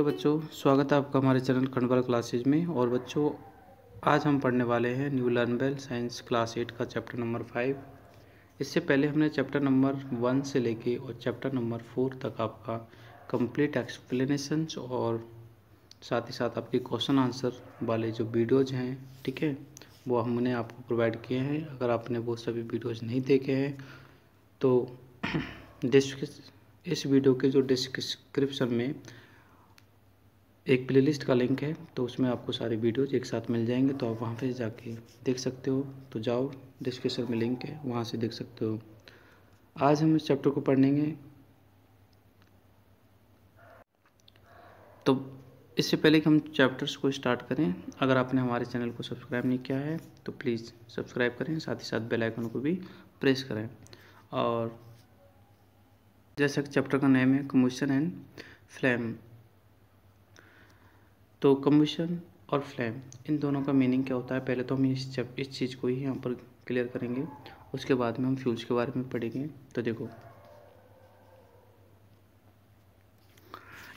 Hello बच्चों, स्वागत है आपका हमारे चैनल खंडवाल क्लासेज में। और बच्चों, आज हम पढ़ने वाले हैं new learn well science class 8 का चैप्टर नंबर 5। इससे पहले हमने चैप्टर नंबर 1 से लेके और चैप्टर नंबर 4 तक आपका कंप्लीट एक्सप्लेनेशंस और साथ ही साथ आपके क्वेश्चन आंसर वाले जो वीडियोज़ हैं, ठीक है, वो हमने आपको प्रोवाइड किए हैं। अगर आपने वो सभी वीडियोज़ नहीं देखे हैं तो इस वीडियो के जो डिस्क्रिप्शन में एक प्लेलिस्ट का लिंक है, तो उसमें आपको सारे वीडियोज़ एक साथ मिल जाएंगे, तो आप वहाँ पे जाके देख सकते हो। तो जाओ, डिस्क्रिप्शन में लिंक है, वहाँ से देख सकते हो। आज हम इस चैप्टर को पढ़ेंगे। तो इससे पहले कि हम चैप्टर्स को स्टार्ट करें, अगर आपने हमारे चैनल को सब्सक्राइब नहीं किया है तो प्लीज़ सब्सक्राइब करें, साथ ही साथ बेल आइकन को भी प्रेस करें। और जैसा कि चैप्टर का नेम है कम्बशन एंड फ्लेम, तो कम्बशन और फ्लेम, इन दोनों का मीनिंग क्या होता है, पहले तो हम इस चीज़ को ही यहाँ पर क्लियर करेंगे, उसके बाद में हम फ्यूल्स के बारे में पढ़ेंगे। तो देखो,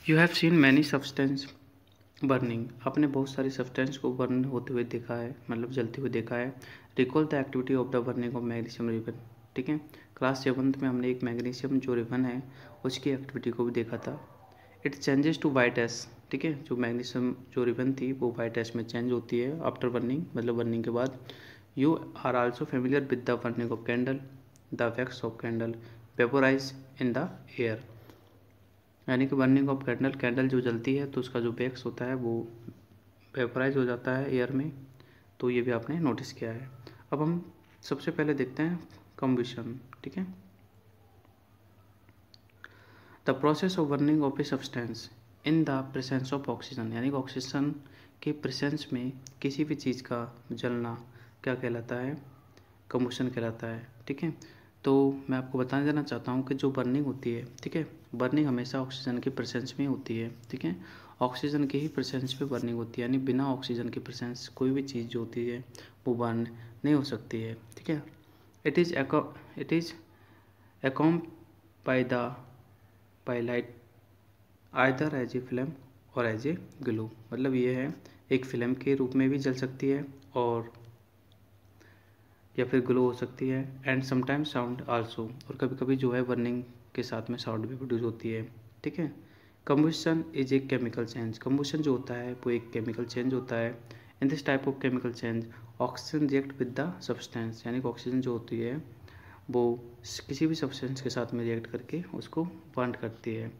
you have seen many substance burning, आपने बहुत सारी सब्सटेंस को बर्न होते हुए देखा है, मतलब जलते हुए देखा है। Recall the activity of the burning of magnesium ribbon, ठीक है, क्लास 7 में हमने एक मैग्नीशियम जो रिबन है उसकी एक्टिविटी को भी देखा था। It changes to white ash, ठीक है, जो मैग्नीशियम जो रिबन थी वो वाइट एस में चेंज होती है आफ्टर बर्निंग, मतलब बर्निंग के बाद। You are also familiar with the burning of candle, the wax of candle vaporize in the air, यानी कि बर्निंग ऑफ कैंडल, कैंडल जो जलती है तो उसका जो वैक्स होता है वो वेपोराइज हो जाता है एयर में, तो ये भी आपने नोटिस किया है। अब हम सबसे पहले देखते हैं कम्बशन, ठीक है। The process of burning of a substance in the presence of oxygen, यानी कि ऑक्सीजन के प्रेजेंस में किसी भी चीज़ का जलना क्या कहलाता है, कम्बशन कहलाता है, ठीक है। तो मैं आपको बता देना चाहता हूँ कि जो बर्निंग होती है, ठीक है, बर्निंग हमेशा ऑक्सीजन के प्रेजेंस में होती है, ठीक है, ऑक्सीजन के ही प्रेजेंस पे बर्निंग होती है, यानी बिना ऑक्सीजन के प्रेजेंस कोई भी चीज़ जो होती है वो बर्न नहीं हो सकती है, ठीक है। It is a common by the by light either as a film और एज ए ग्लू, मतलब ये है एक फिल्म के रूप में भी जल सकती है और या फिर ग्लो हो सकती है। एंड समटाइम्स साउंड आल्सो, और कभी कभी जो है बर्निंग के साथ में साउंड भी प्रोड्यूस होती है, ठीक है। Combustion is a chemical change, combustion जो होता है वो एक केमिकल चेंज होता है। In this type of chemical change oxygen react with the substance, यानी कि ऑक्सीजन जो होती है वो किसी भी सब्सटेंस के साथ में रिएक्ट करके उसको बर्न करती है।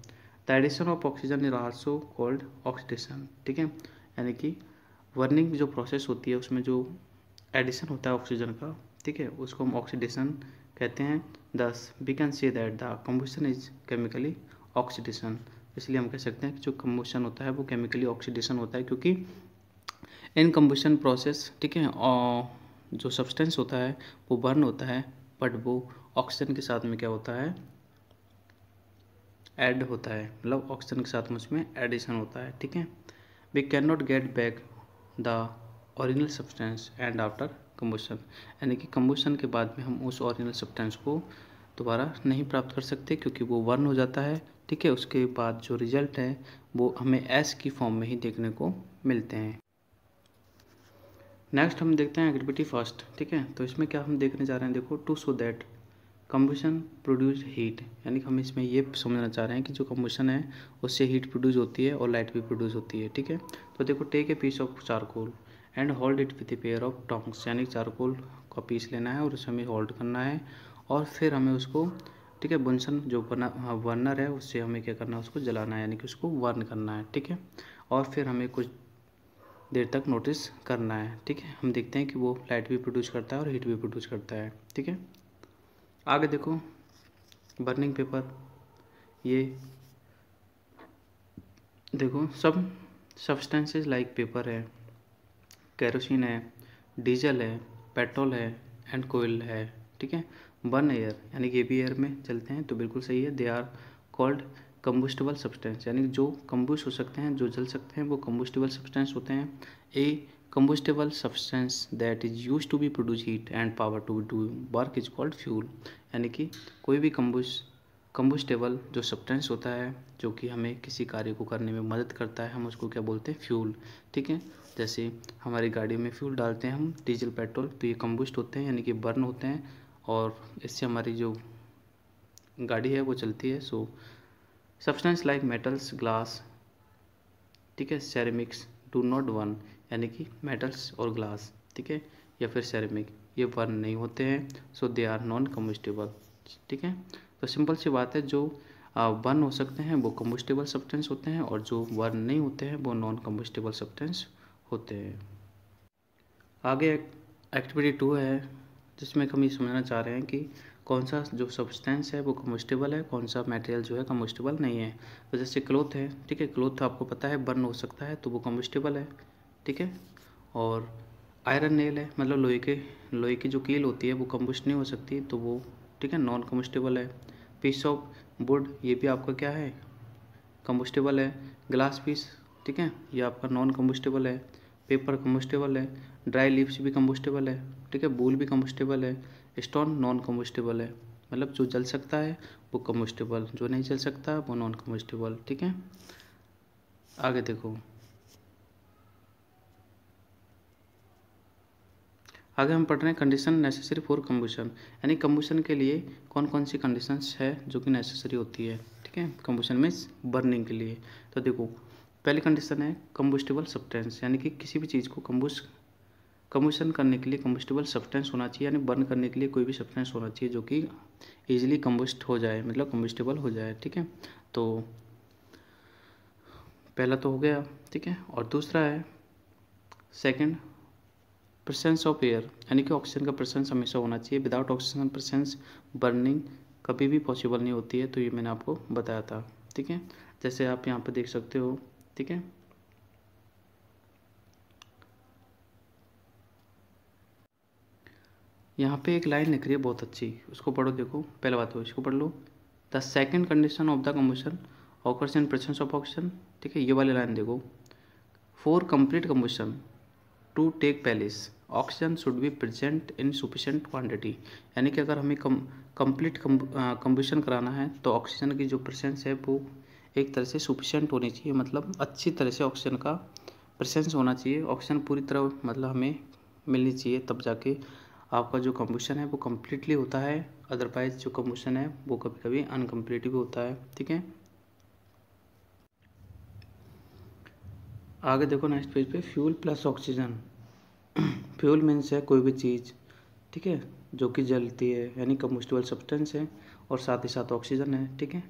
The addition of oxygen is also called oxidation, ठीक है, यानी कि बर्निंग जो प्रोसेस होती है उसमें जो एडिशन होता है ऑक्सीजन का, ठीक है, उसको हम ऑक्सीडेशन कहते हैं। Thus we can say that the combustion is chemically oxidation, इसलिए हम कह सकते हैं कि जो कम्बशन होता है वो केमिकली ऑक्सीडेशन होता है, क्योंकि इन कम्बशन प्रोसेस, ठीक है, और जो सब्सटेंस होता है वो बर्न होता है, बट वो ऑक्सीजन के साथ में क्या होता है, ऐड होता है, मतलब ऑक्सीजन के साथ में उसमें एडिशन होता है, ठीक है। We can not get back the original substance and after combustion, यानी कि कम्बशन के बाद में हम उस ओरिजिनल सब्सटेंस को दोबारा नहीं प्राप्त कर सकते, क्योंकि वो बर्न हो जाता है, ठीक है। उसके बाद जो रिजल्ट है वो हमें एस की फॉर्म में ही देखने को मिलते हैं। नेक्स्ट हम देखते हैं एक्टिविटी फर्स्ट, ठीक है। तो इसमें क्या हम देखने जा रहे हैं, देखो, to show that combustion produce heat, यानी कि हम इसमें ये समझना चाह रहे हैं कि जो कम्बशन है उससे हीट प्रोड्यूस होती है और लाइट भी प्रोड्यूस होती है, ठीक है। तो देखो, take a piece of charcoal and hold it with a pair of tongs, यानी चारकोल का पीस लेना है और उसे हमें होल्ड करना है, और फिर हमें उसको, ठीक है, बुनसन जो बर्नर है उससे हमें क्या करना है, उसको जलाना है, यानी कि उसको बर्न करना है, ठीक है। और फिर हमें कुछ देर तक नोटिस करना है, ठीक है। हम देखते हैं कि वो लाइट भी प्रोड्यूस करता है और हीट भी प्रोड्यूस करता है, ठीक है। आगे देखो, बर्निंग पेपर, ये देखो, सब सब्सटेंसेस लाइक पेपर है, केरोसिन है, डीजल है, पेट्रोल है एंड कोयल है, ठीक है, बर्न एयर, यानी कि ये भी एयर में चलते हैं, तो बिल्कुल सही है। दे आर कॉल्ड कम्बुस्टिबल सब्सटेंस, यानी जो कम्बुस्ट हो सकते हैं, जो जल सकते हैं, वो कम्बुस्टिबल सब्सटेंस होते हैं। ए combustible substance that is used to be produce heat and power to do work is called fuel, यानी कि कोई भी कंबुस्टेबल जो सब्सटेंस होता है जो कि हमें किसी कार्य को करने में मदद करता है, हम उसको क्या बोलते हैं, फ्यूल। ठीक है, जैसे हमारी गाड़ी में फ्यूल डालते हैं हम डीजल पेट्रोल, तो ये कंबुस्ट होते हैं यानी कि बर्न होते हैं और इससे हमारी जो गाड़ी है वो चलती है। सो सब्सटेंस लाइक मेटल्स, ग्लास, ठीक है, सेरेमिक्स डू नॉट बर्न, यानी कि मेटल्स और ग्लास, ठीक है, या फिर सेरेमिक, ये बर्न नहीं होते हैं। So they are non combustible. ठीक है, तो सिंपल सी बात है, जो बर्न हो सकते हैं वो कम्बस्टेबल सब्सटेंस होते हैं और जो बर्न नहीं होते हैं वो नॉन कम्बस्टेबल सब्सटेंस होते हैं। आगे एक्टिविटी 2 है जिसमें हम ये समझना चाह रहे हैं कि कौन सा जो सब्सटेंस है वो कम्बस्टेबल है, कौन सा मटेरियल जो है कम्बस्टेबल नहीं है। तो जैसे क्लोथ है, ठीक है, क्लोथ आपको पता है बर्न हो सकता है तो वो कम्बस्टेबल है। ठीक है, और आयरन नेल है, मतलब लोहे की जो कील होती है वो कम्बस्ट नहीं हो सकती, तो वो, ठीक है, नॉन कम्बस्टेबल है। पीस ऑफ वुड, ये भी आपका क्या है, कम्बस्टेबल है। ग्लास पीस, ठीक है, ये आपका नॉन कम्बस्टेबल है। पेपर कम्बस्टेबल है। ड्राई लीव्स भी कम्बस्टेबल है। ठीक है, वूल भी कम्बस्टेबल है। स्टोन नॉन कम्बस्टेबल है, मतलब जो जल सकता है वो कम्बस्टेबल, जो नहीं जल सकता वो नॉन कम्बस्टेबल। ठीक है, आगे देखो, आगे हम पढ़ रहे हैं कंडीशन नेसेसरी फॉर कम्बुशन, यानी कम्बुशन के लिए कौन कौन सी कंडीशंस है जो कि नेसेसरी होती है। ठीक है, कम्बुशन मीन्स बर्निंग के लिए। तो देखो, पहली कंडीशन है कम्बुस्टेबल सब्सटेंस, यानी कि किसी भी चीज़ को कम्बुशन करने के लिए कम्बुस्टेबल सब्सटेंस होना चाहिए, यानी बर्न करने के लिए कोई भी सब्सटेंस होना चाहिए जो कि ईजिली कम्बुस्ट हो जाए, मतलब कम्बुस्टेबल हो जाए। ठीक है, तो पहला तो हो गया। ठीक है, और दूसरा है सेकंड प्रेजेंस ऑफ एयर, यानी कि ऑक्सीजन का प्रेजेंस हमेशा होना चाहिए। विदाउट ऑक्सीजन प्रेजेंस बर्निंग कभी भी पॉसिबल नहीं होती है, तो ये मैंने आपको बताया था। ठीक है, जैसे आप यहाँ पर देख सकते हो। ठीक है, यहाँ पे एक लाइन लिख रही है बहुत अच्छी, उसको पढ़ो। देखो, पहले बात हो, इसको पढ़ लो। The second condition of the combustion occurs in presence of oxygen. ठीक है, ये वाली लाइन देखो, for complete combustion to take place oxygen should be present in sufficient quantity, यानी कि अगर हमें कंप्लीट कम्बशन कराना है तो ऑक्सीजन की जो प्रेजेंस है वो एक तरह से सुफिशेंट होनी चाहिए, मतलब अच्छी तरह से ऑक्सीजन का प्रेजेंस होना चाहिए। ऑक्सीजन पूरी तरह मतलब हमें मिलनी चाहिए, तब जाके आपका जो कम्बशन है वो कम्प्लीटली होता है। अदरवाइज जो कम्बशन है वो कभी कभी अनकम्प्लीट भी होता है। ठीक है, आगे देखो नेक्स्ट पेज पे, fuel plus oxygen. Fuel means है कोई भी चीज़, ठीक है, जो कि जलती है, यानी कम्बस्टेबल सब्सटेंस है, और साथ ही साथ ऑक्सीजन है। ठीक है,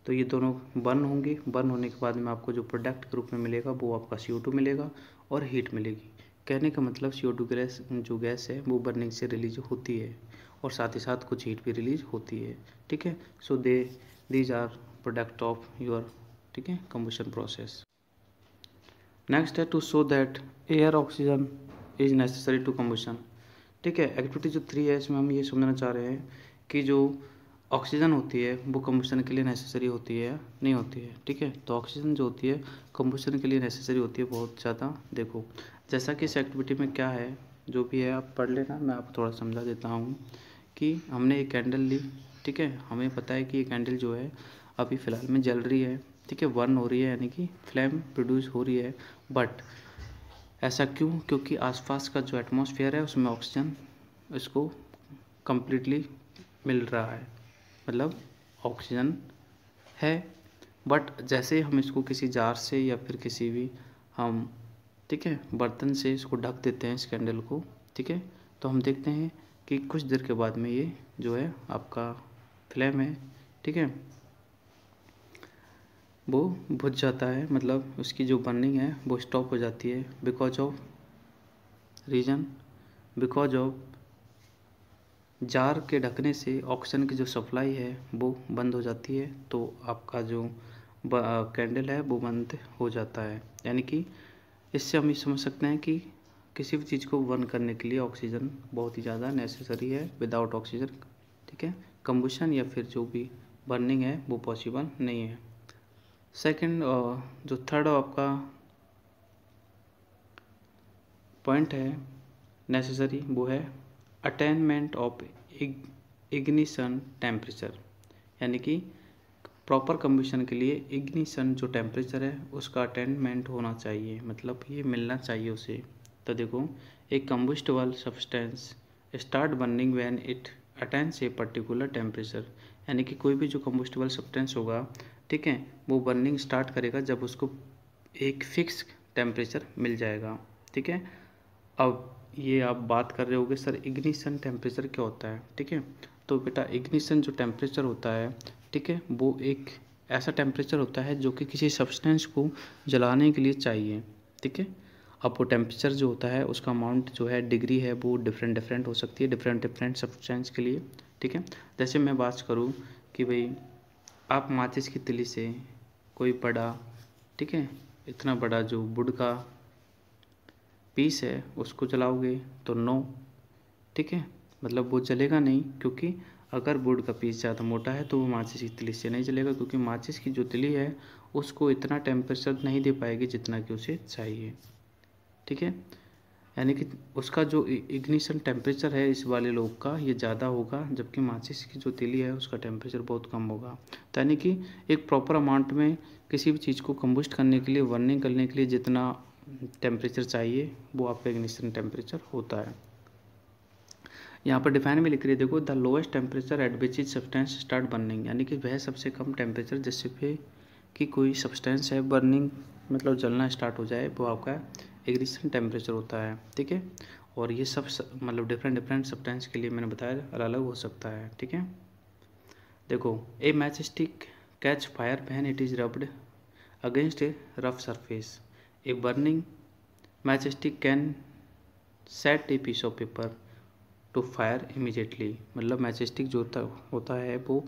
तो ये दोनों बर्न होंगे, बर्न होने के बाद में आपको जो प्रोडक्ट के रूप में मिलेगा वो आपका CO2 मिलेगा और हीट मिलेगी। कहने का मतलब CO2 गैस जो गैस है वो बर्निंग से रिलीज होती है और साथ ही साथ कुछ हीट भी रिलीज होती है। ठीक है, so these are product of your, ठीक है, कम्बशन प्रोसेस। नेक्स्ट है to show that air oxygen is necessary to combustion. ठीक है, एक्टिविटी जो 3 है इसमें हम ये समझना चाह रहे हैं कि जो ऑक्सीजन होती है वो कम्बशन के लिए नेसेसरी होती है, नहीं होती है। ठीक है, तो ऑक्सीजन जो होती है कम्बशन के लिए नेसेसरी होती है बहुत ज़्यादा। देखो, जैसा कि इस एक्टिविटी में क्या है, जो भी है आप पढ़ लेना, मैं आपको थोड़ा समझा देता हूँ कि हमने एक कैंडल ली। ठीक है, हमें पता है कि ये कैंडल जो है अभी फ़िलहाल में जल रही है। ठीक है, बर्न हो रही है, यानी कि फ्लेम प्रोड्यूस हो रही है। बट ऐसा क्यों? क्योंकि आसपास का जो एटमॉस्फेयर है उसमें ऑक्सीजन इसको कम्प्लीटली मिल रहा है, मतलब ऑक्सीजन है। बट जैसे हम इसको किसी जार से या फिर किसी भी हम, ठीक है, बर्तन से इसको ढक देते हैं इस कैंडल को। ठीक है, तो हम देखते हैं कि कुछ देर के बाद में ये जो है आपका फ्लेम है, ठीक है, वो बुझ जाता है, मतलब उसकी जो बर्निंग है वो स्टॉप हो जाती है। Because of reason, because of jar के ढकने से ऑक्सीजन की जो सप्लाई है वो बंद हो जाती है, तो आपका जो कैंडल है वो बंद हो जाता है। यानी कि इससे हम ये समझ सकते हैं कि किसी भी चीज़ को बर्न करने के लिए ऑक्सीजन बहुत ही ज़्यादा नेसेसरी है। विदाउट ऑक्सीजन, ठीक है, कम्बशन या फिर जो भी बर्निंग है वो पॉसिबल नहीं है। सेकंड, जो थर्ड आपका पॉइंट है नेसेसरी, वो है अटेनमेंट ऑफ इग्निशन टेम्परेचर, यानी कि प्रॉपर कम्बशन के लिए इग्निशन जो टेम्परेचर है उसका अटेनमेंट होना चाहिए, मतलब ये मिलना चाहिए उसे। तो देखो, एक combustible substance start burning when it attains a particular temperature, यानी कि कोई भी जो कम्बस्टेबल सब्सटेंस होगा, ठीक है, वो बर्निंग स्टार्ट करेगा जब उसको एक फिक्स टेम्परेचर मिल जाएगा, ठीक है। अब ये आप बात कर रहे होगे सर इग्निशन टेम्परेचर क्या होता है, ठीक है। तो बेटा इग्निशन जो टेम्परेचर होता है, ठीक है, वो एक ऐसा टेम्परेचर होता है जो कि किसी सब्सटेंस को जलाने के लिए चाहिए, ठीक है। अब वो टेम्परेचर जो होता है उसका अमाउंट जो है डिग्री है वो डिफरेंट डिफरेंट हो सकती है डिफरेंट सब्सटेंस के लिए, ठीक है। जैसे मैं बात करूँ कि भाई आप माचिस की तिली से कोई बड़ा, ठीक है, इतना बड़ा जो वुड का पीस है उसको जलाओगे तो नो, ठीक है, मतलब वो जलेगा नहीं, क्योंकि अगर वुड का पीस ज़्यादा मोटा है तो वो माचिस की तिली से नहीं जलेगा, क्योंकि माचिस की जो तिली है उसको इतना टेम्परेचर नहीं दे पाएगी जितना कि उसे चाहिए, ठीक है। यानी कि उसका जो इग्निशन टेम्परेचर है इस वाले लोग का ये ज़्यादा होगा, जबकि माचिस की जो तिली है उसका टेम्परेचर बहुत कम होगा। तो यानी कि एक प्रॉपर अमाउंट में किसी भी चीज़ को कंबस्ट करने के लिए, बर्निंग करने के लिए जितना टेम्परेचर चाहिए वो आपका इग्निशन टेम्परेचर होता है। यहाँ पर डिफाइन में लिख रही है, देखो, the lowest temperature at which is substance start burning, यानी कि वह सबसे कम टेम्परेचर जिससे पे कि कोई सब्सटेंस है बर्निंग मतलब जलना स्टार्ट हो जाए, वो आपका इग्निशन टेम्परेचर होता है, ठीक है। और ये सब मतलब डिफरेंट सब्सटेंस के लिए मैंने बताया अलग अलग हो सकता है, ठीक है। देखो, a match stick catch fire when it is rubbed against a rough surface, a burning match stick can set a piece of paper to fire immediately, मतलब मैच स्टिक जो होता है वो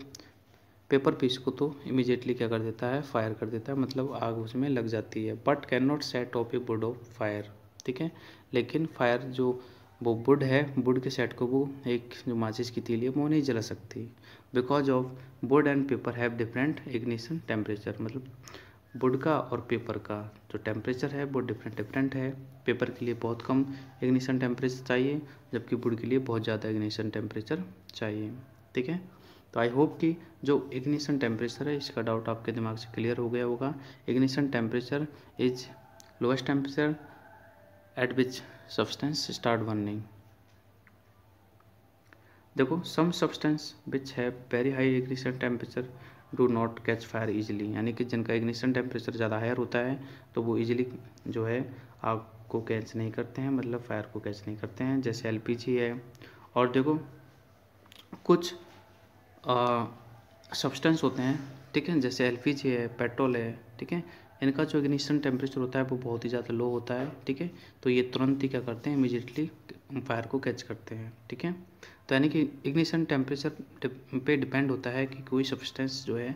पेपर पीस को तो इमीडिएटली क्या कर देता है, फायर कर देता है, मतलब आग उसमें लग जाती है। But can not set of A would of fire, ठीक है, लेकिन फायर जो वो वुड है, वुड के सेट को वो एक जो माचिस की तीली है वो नहीं जला सकती, because of would and paper have different ignition temperature, मतलब वुड का और पेपर का जो टेम्परेचर है वो डिफरेंट है। पेपर के लिए बहुत कम इग्निशन टेम्परेचर चाहिए, जबकि वुड के लिए बहुत ज़्यादा इग्निशन टेम्परेचर चाहिए, ठीक है। तो आई होप कि जो इग्निशन टेम्परेचर है इसका डाउट आपके दिमाग से क्लियर हो गया होगा। Ignition temperature is lowest temperature at which substance start burning. देखो, सम सब्सटेंस विच है very high ignition temperature do not catch fire easily, यानी कि जिनका इग्निशन टेम्परेचर ज़्यादा हायर होता है तो वो ईजिली जो है आग को कैच नहीं करते हैं, मतलब फायर को कैच नहीं करते हैं, जैसे एलपीजी है। और देखो, कुछ सब्सटेंस होते हैं, ठीक है, जैसे एलपीजी है, पेट्रोल है, ठीक है, इनका जो इग्निशन टेम्परेचर होता है वो बहुत ही ज़्यादा लो होता है, ठीक है। तो ये तुरंत ही क्या करते हैं, इमीडिएटली फायर को कैच करते हैं, ठीक है। तो यानी कि इग्निशन टेम्परेचर पे डिपेंड होता है कि कोई सब्सटेंस जो है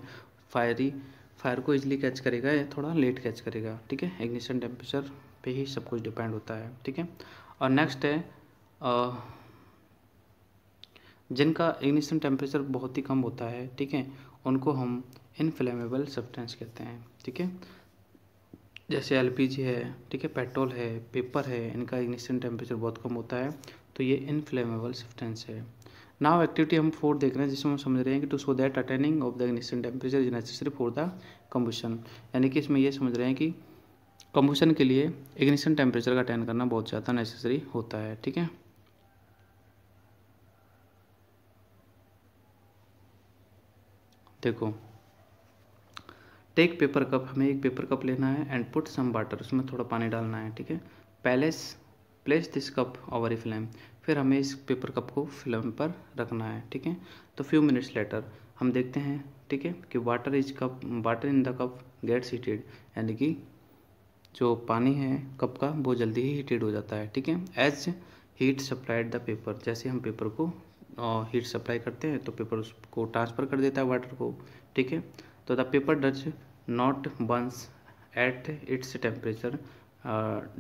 फायर को इजीली कैच करेगा या थोड़ा लेट कैच करेगा, ठीक है। इग्निशन टेम्परेचर पे ही सब कुछ डिपेंड होता है, ठीक है। और नेक्स्ट है जिनका इग्निशन टेम्परेचर बहुत ही कम होता है, ठीक है, उनको हम इनफ्लेमेबल सब्सटेंस कहते हैं, ठीक है। जैसे एलपीजी है, ठीक है, पेट्रोल है, पेपर है, इनका इग्निशन टेम्परेचर बहुत कम होता है, तो ये इनफ्लेमेबल सब्सटेंस है। नाउ एक्टिविटी हम 4 देख रहे हैं, जिसमें हम समझ रहे हैं कि to show that attaining of the ignition temperature is necessary for the combustion, यानी कि इसमें ये समझ रहे हैं कि कम्बशन के लिए इग्निशन टेम्परेचर का अटेन करना बहुत ज़्यादा नेसेसरी होता है, ठीक है। देखो, टेक पेपर कप, हमें एक पेपर कप लेना है एंड पुट सम वाटर, उसमें थोड़ा पानी डालना है, ठीक है। Place this cup over a flame, फिर हमें इस पेपर कप को फ्लेम पर रखना है, ठीक है। तो फ्यू मिनट्स लेटर हम देखते हैं, ठीक है, कि water in the cup gets heated, यानी कि जो पानी है कप का वो जल्दी ही हीटेड हो जाता है, ठीक है। As heat supplied the paper, जैसे हम पेपर को हीट सप्लाई करते हैं तो पेपर उसको ट्रांसफ़र कर देता है वाटर को, ठीक है। तो the paper does not Burns at its temperature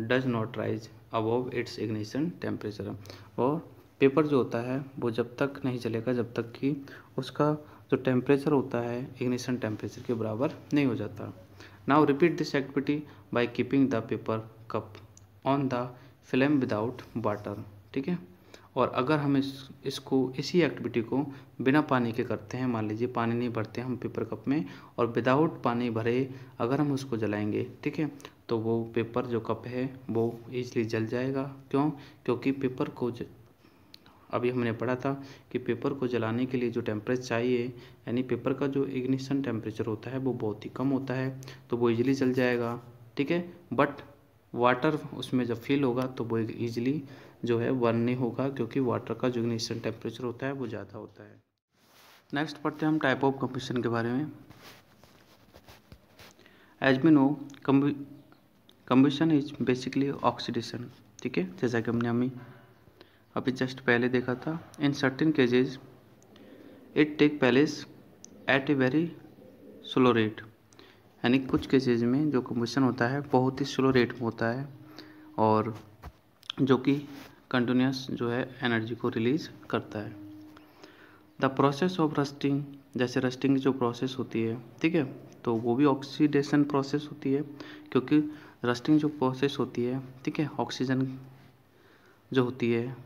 does not rise above it's ignition temperature, और पेपर जो होता है वो जब तक नहीं जलेगा जब तक कि उसका जो टेम्परेचर होता है इग्निशन टेम्परेचर के बराबर नहीं हो जाता। Now repeat this activity by keeping the paper cup on the flame without water, ठीक है। और अगर हम इसी एक्टिविटी को बिना पानी के करते हैं, मान लीजिए पानी नहीं भरते हम पेपर कप में और विदाउट पानी भरे अगर हम उसको जलाएंगे, ठीक है, तो वो पेपर जो कप है वो ईजिली जल जाएगा। क्यों? क्योंकि पेपर को अभी हमने पढ़ा था कि पेपर को जलाने के लिए जो टेम्परेचर चाहिए, यानी पेपर का जो इग्निशन टेम्परेचर होता है वो बहुत ही कम होता है, तो वो ईजिली जल जाएगा, ठीक है। बट वाटर उसमें जब फिल होगा तो वो ईजिली जो है बर्न नहीं होगा, क्योंकि वाटर का जो इग्निशन टेम्परेचर होता है वो ज़्यादा होता है। नेक्स्ट पढ़ते हैं हम टाइप ऑफ कंबशन के बारे में। As we know combustion is basically oxidation, ठीक है, जैसा कि हमने अभी जस्ट पहले देखा था। In certain cases it take place at a very slow rate, यानी कुछ केसेज में जो कंबशन होता है बहुत ही स्लो रेट में होता है और जो कि कंटिन्यूस जो है एनर्जी को रिलीज करता है। द प्रोसेस ऑफ रस्टिंग, जैसे रस्टिंग की जो प्रोसेस होती है, ठीक है, तो वो भी ऑक्सीडेशन प्रोसेस होती है, क्योंकि रस्टिंग जो प्रोसेस होती है, ठीक है, ऑक्सीजन जो होती है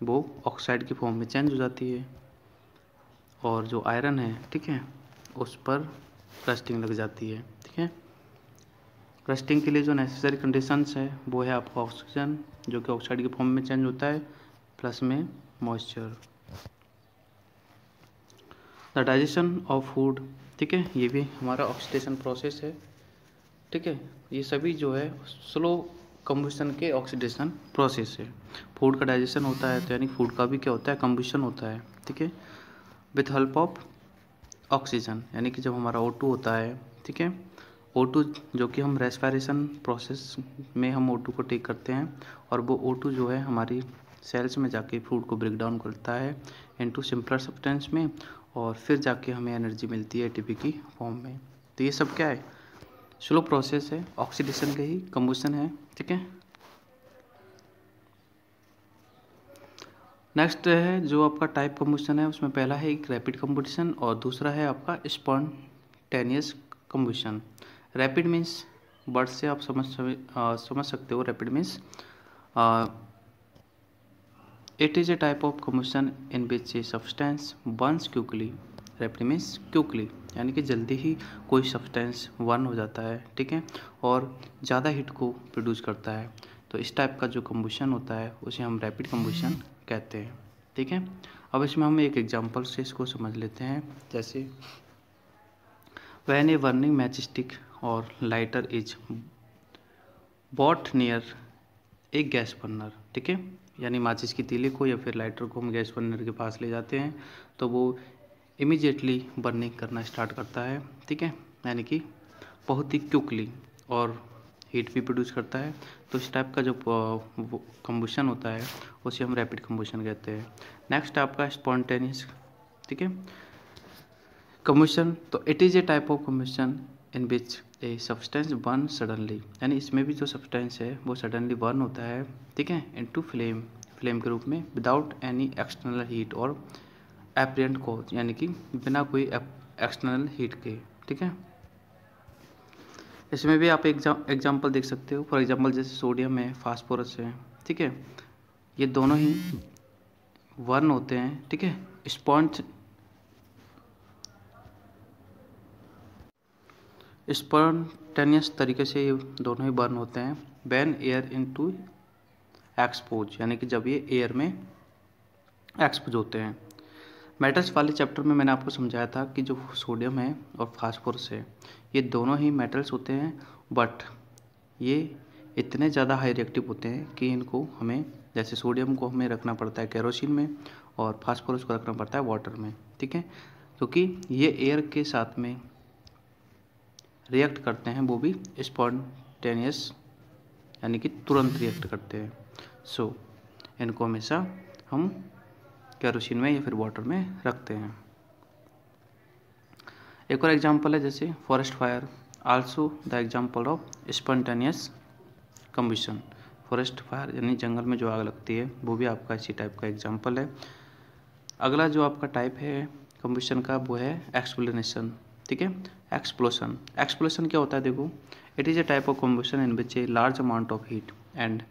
वो ऑक्साइड की फॉर्म में चेंज हो जाती है और जो आयरन है, ठीक है, उस पर रस्टिंग लग जाती है, ठीक है। रस्टिंग के लिए जो नेसेसरी कंडीशंस है वो है आपका ऑक्सीजन जो कि ऑक्साइड की फॉर्म में चेंज होता है, प्लस में moisture. The digestion of food, ठीक है, ये भी हमारा ऑक्सीडेशन प्रोसेस है, ठीक है। ये सभी जो है स्लो कंबशन के ऑक्सीडेशन प्रोसेस है। फूड का डाइजेशन होता है तो यानी फूड का भी क्या होता है, कंबशन होता है, ठीक है, विथ हेल्प ऑफ ऑक्सीजन, यानी कि जब हमारा O2 होता है, ठीक है, O2 जो कि हम रेस्पिरेशन प्रोसेस में हम O2 को टेक करते हैं और वो O2 जो है हमारी सेल्स में जाके फूड को ब्रेक डाउन करता है इनटू सिंपलर सब्सटेंस में और फिर जाके हमें एनर्जी मिलती है ATP की फॉर्म में। तो ये सब क्या है, स्लो प्रोसेस है, ऑक्सीडेशन का ही कंबशन है, ठीक है। नेक्स्ट है जो आपका टाइप कंबशन है, उसमें पहला है एक रैपिड कंबशन और दूसरा है आपका spontaneous combustion. Rapid means word से आप समझ सकते हो, rapid means it is a type of combustion in which a substance Burns quickly. Rapid means quickly, यानी कि जल्दी ही कोई सब्सटेंस बर्न हो जाता है, ठीक है, और ज़्यादा हीट को प्रोड्यूस करता है। तो इस टाइप का जो कंबशन होता है उसे हम रैपिड कंबशन कहते हैं, ठीक है। अब इसमें हम एक एग्जांपल से इसको समझ लेते हैं, जैसे when a burning match stick और lighter is brought near a gas burner, ठीक है, यानी माचिस की तीली को या फिर लाइटर को हम गैस बर्नर के पास ले जाते हैं तो वो इमीडिएटली बर्निंग करना स्टार्ट करता है, ठीक है, यानी कि बहुत ही क्विकली और हीट भी प्रोड्यूस करता है। तो इस टाइप का जो कंबशन होता है उसे हम रैपिड कंबशन कहते हैं। नेक्स्ट आपका स्पॉन्टेनियस, ठीक है, कंबशन। तो it is a type of combustion in which a substance burn suddenly, यानी इसमें भी जो सब्सटेंस है वो सडनली बर्न होता है, ठीक है, इनटू फ्लेम के रूप में विदाउट एनी एक्सटर्नल हीट और एपरेंट कॉज, यानी कि बिना कोई एक्सटर्नल हीट के, ठीक है। इसमें भी आप एग्जांपल देख सकते हो, फॉर एग्जांपल जैसे सोडियम है, फास्फोरस है, ठीक है, ये दोनों ही बर्न होते हैं, ठीक है, स्पॉन्टेनियस तरीके से ये दोनों ही बर्न होते हैं व्हेन एयर इनटू एक्सपोज, यानी कि जब ये एयर में एक्सपोज होते हैं। मेटल्स वाले चैप्टर में मैंने आपको समझाया था कि जो सोडियम है और फास्फोरस है ये दोनों ही मेटल्स होते हैं, बट ये इतने ज़्यादा हाई रिएक्टिव होते हैं कि इनको हमें, जैसे सोडियम को हमें रखना पड़ता है केरोसिन में और फास्फोरस को रखना पड़ता है वाटर में, ठीक है, क्योंकि ये एयर के साथ में रिएक्ट करते हैं, वो भी स्पॉन्टेनियस, यानी कि तुरंत रिएक्ट करते हैं। सो इनको हमेशा हम केरोसिन में या फिर वाटर में रखते हैं। एक और एग्जांपल है जैसे forest fire, also the example of spontaneous combustion. Forest fire यानी जंगल में जो आग लगती है वो भी आपका इसी टाइप का एग्जांपल है। अगला जो आपका टाइप है कंबशन का वो है एक्सप्लोनेशन, ठीक है, एक्सप्लोशन। एक्सप्लोशन क्या होता है, देखो, it is a type of combustion in which a large amount of heat and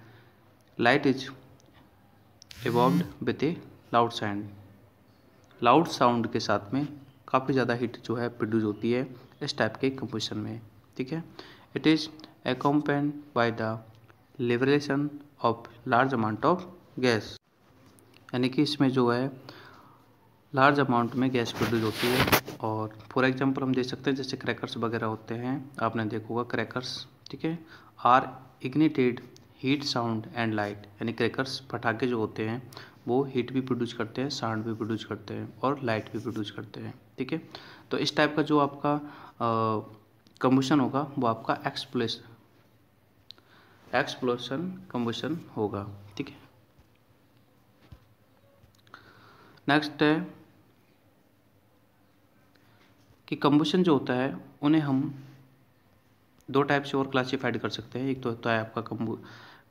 light is evolved with a loud sound। Loud sound के साथ में काफ़ी ज़्यादा हीट जो है प्रोड्यूस होती है इस टाइप के कंबशन में, ठीक है। It is accompanied by the liberation of large amount of gas, यानी कि इसमें जो है लार्ज अमाउंट में गैस प्रोड्यूस होती है। और फॉर एग्जांपल हम देख सकते हैं जैसे क्रैकर्स वगैरह होते हैं, आपने देखा होगा क्रैकर्स, ठीक है, are ignited heat sound and light, यानी क्रैकर्स पटाखे जो होते हैं वो हीट भी प्रोड्यूस करते हैं, साउंड भी प्रोड्यूस करते हैं और लाइट भी प्रोड्यूस करते हैं, ठीक है। तो इस टाइप का जो आपका कंबशन होगा वो आपका एक्सप्लोशन कंबशन होगा, ठीक है। नेक्स्ट है कि कंबशन जो होता है उन्हें हम दो टाइप से और क्लासीफाइड कर सकते हैं। एक तो होता है आपका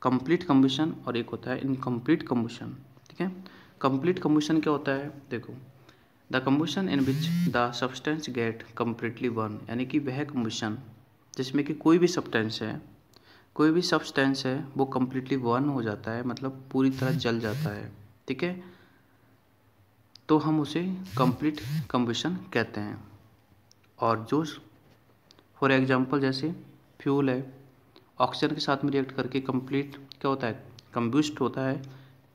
कंप्लीट कंबशन और एक होता है इनकम्प्लीट कंबशन, ठीक है। कंप्लीट कंबशन क्या होता है, देखो, the combustion in which the substance get completely burn, यानी कि वह कंबशन जिसमें कि कोई भी सब्सटेंस है वो कम्प्लीटली बर्न हो जाता है, मतलब पूरी तरह जल जाता है, ठीक है, तो हम उसे कंप्लीट कंबशन कहते हैं। और जो फॉर एग्जांपल जैसे फ्यूल है, ऑक्सीजन के साथ में रिएक्ट करके कंप्लीट क्या होता है, कंब्यूस्ट होता है,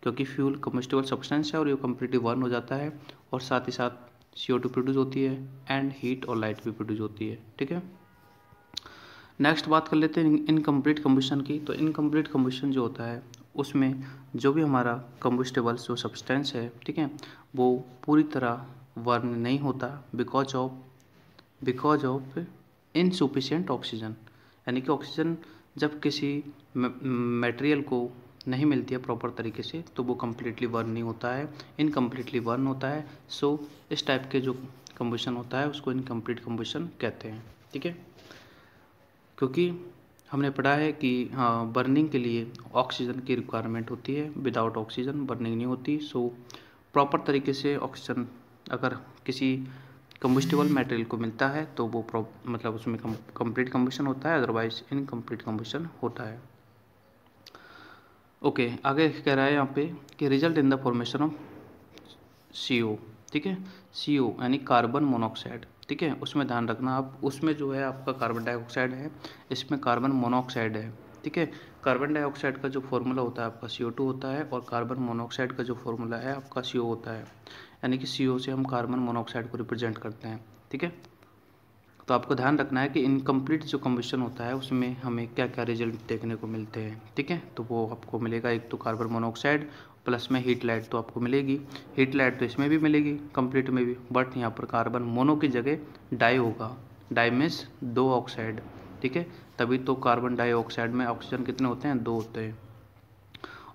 क्योंकि फ्यूल कम्बस्टिबल सब्सटेंस है और ये कम्प्लीटली बर्न हो जाता है और साथ ही साथ CO2 प्रोड्यूस होती है एंड हीट और लाइट भी प्रोड्यूस होती है, ठीक है। नेक्स्ट बात कर लेते हैं इनकम्प्लीट कंबशन की। तो इनकम्प्लीट कंबशन जो होता है उसमें जो भी हमारा कंबस्टिबल जो सब्सटेंस है, ठीक है, वो पूरी तरह बर्न नहीं होता बिकॉज ऑफ इनसफिशिएंट ऑक्सीजन, यानी कि ऑक्सीजन जब किसी मटेरियल को नहीं मिलती है प्रॉपर तरीके से तो वो कम्प्लीटली बर्न नहीं होता है, इनकम्प्लीटली बर्न होता है। सो इस टाइप के जो कंबशन होता है उसको इनकम्प्लीट कंबशन कहते हैं, ठीक है। क्योंकि हमने पढ़ा है कि हाँ, बर्निंग के लिए ऑक्सीजन की रिक्वायरमेंट होती है, विदाउट ऑक्सीजन बर्निंग नहीं होती। सो प्रॉपर तरीके से ऑक्सीजन अगर किसी कंबस्टिबल मटेरियल को मिलता है तो वो मतलब उसमें कंप्लीट कंबशन होता है, अदरवाइज इनकम्प्लीट कंबशन होता है। ओके, आगे कह रहा है यहाँ पे कि result in the formation of CO, ठीक है, CO यानी कार्बन मोनोऑक्साइड, ठीक है, उसमें ध्यान रखना आप, उसमें जो है आपका कार्बन डाइऑक्साइड है, इसमें कार्बन मोनोऑक्साइड है, ठीक है। कार्बन डाइऑक्साइड का जो फॉर्मूला होता है आपका CO2 होता है और कार्बन मोनोऑक्साइड का जो फॉर्मूला है आपका CO होता है, यानी कि CO से हम कार्बन मोनोऑक्साइड को रिप्रेजेंट करते हैं, ठीक है। तो आपको ध्यान रखना है कि इनकम्प्लीट जो कंबशन होता है उसमें हमें क्या क्या रिजल्ट देखने को मिलते हैं, ठीक है। तो वो आपको मिलेगा, एक तो कार्बन मोनोऑक्साइड प्लस में हीट लाइट तो आपको मिलेगी, हीट लाइट तो इसमें भी मिलेगी कंप्लीट में भी, बट यहाँ पर कार्बन मोनो की जगह डाई होगा, डाई मीन्स 2 ऑक्साइड, ठीक है। तभी तो कार्बन डाइऑक्साइड में ऑक्सीजन कितने होते हैं, 2 होते हैं,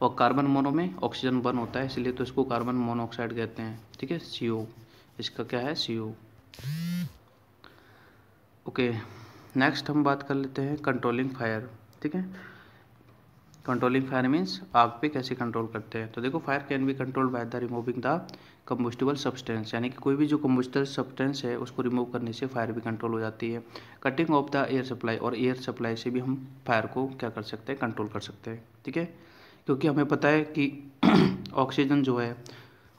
और कार्बन मोनो में ऑक्सीजन 1 होता है, इसलिए तो इसको कार्बन मोनोऑक्साइड कहते हैं, ठीक है। CO इसका क्या है, CO। ओके, नेक्स्ट हम बात कर लेते हैं कंट्रोलिंग फायर, ठीक है। कंट्रोलिंग फायर मीन्स आग पे कैसे कंट्रोल करते हैं। तो देखो, fire can be control by the removing the combustible substance, यानी कि कोई भी जो कंबस्टिबल सब्सटेंस है उसको रिमूव करने से फायर भी कंट्रोल हो जाती है। Cutting of the air supply, और एयर सप्लाई से भी हम फायर को क्या कर सकते हैं, कंट्रोल कर सकते हैं, ठीक है। क्योंकि हमें पता है कि ऑक्सीजन जो है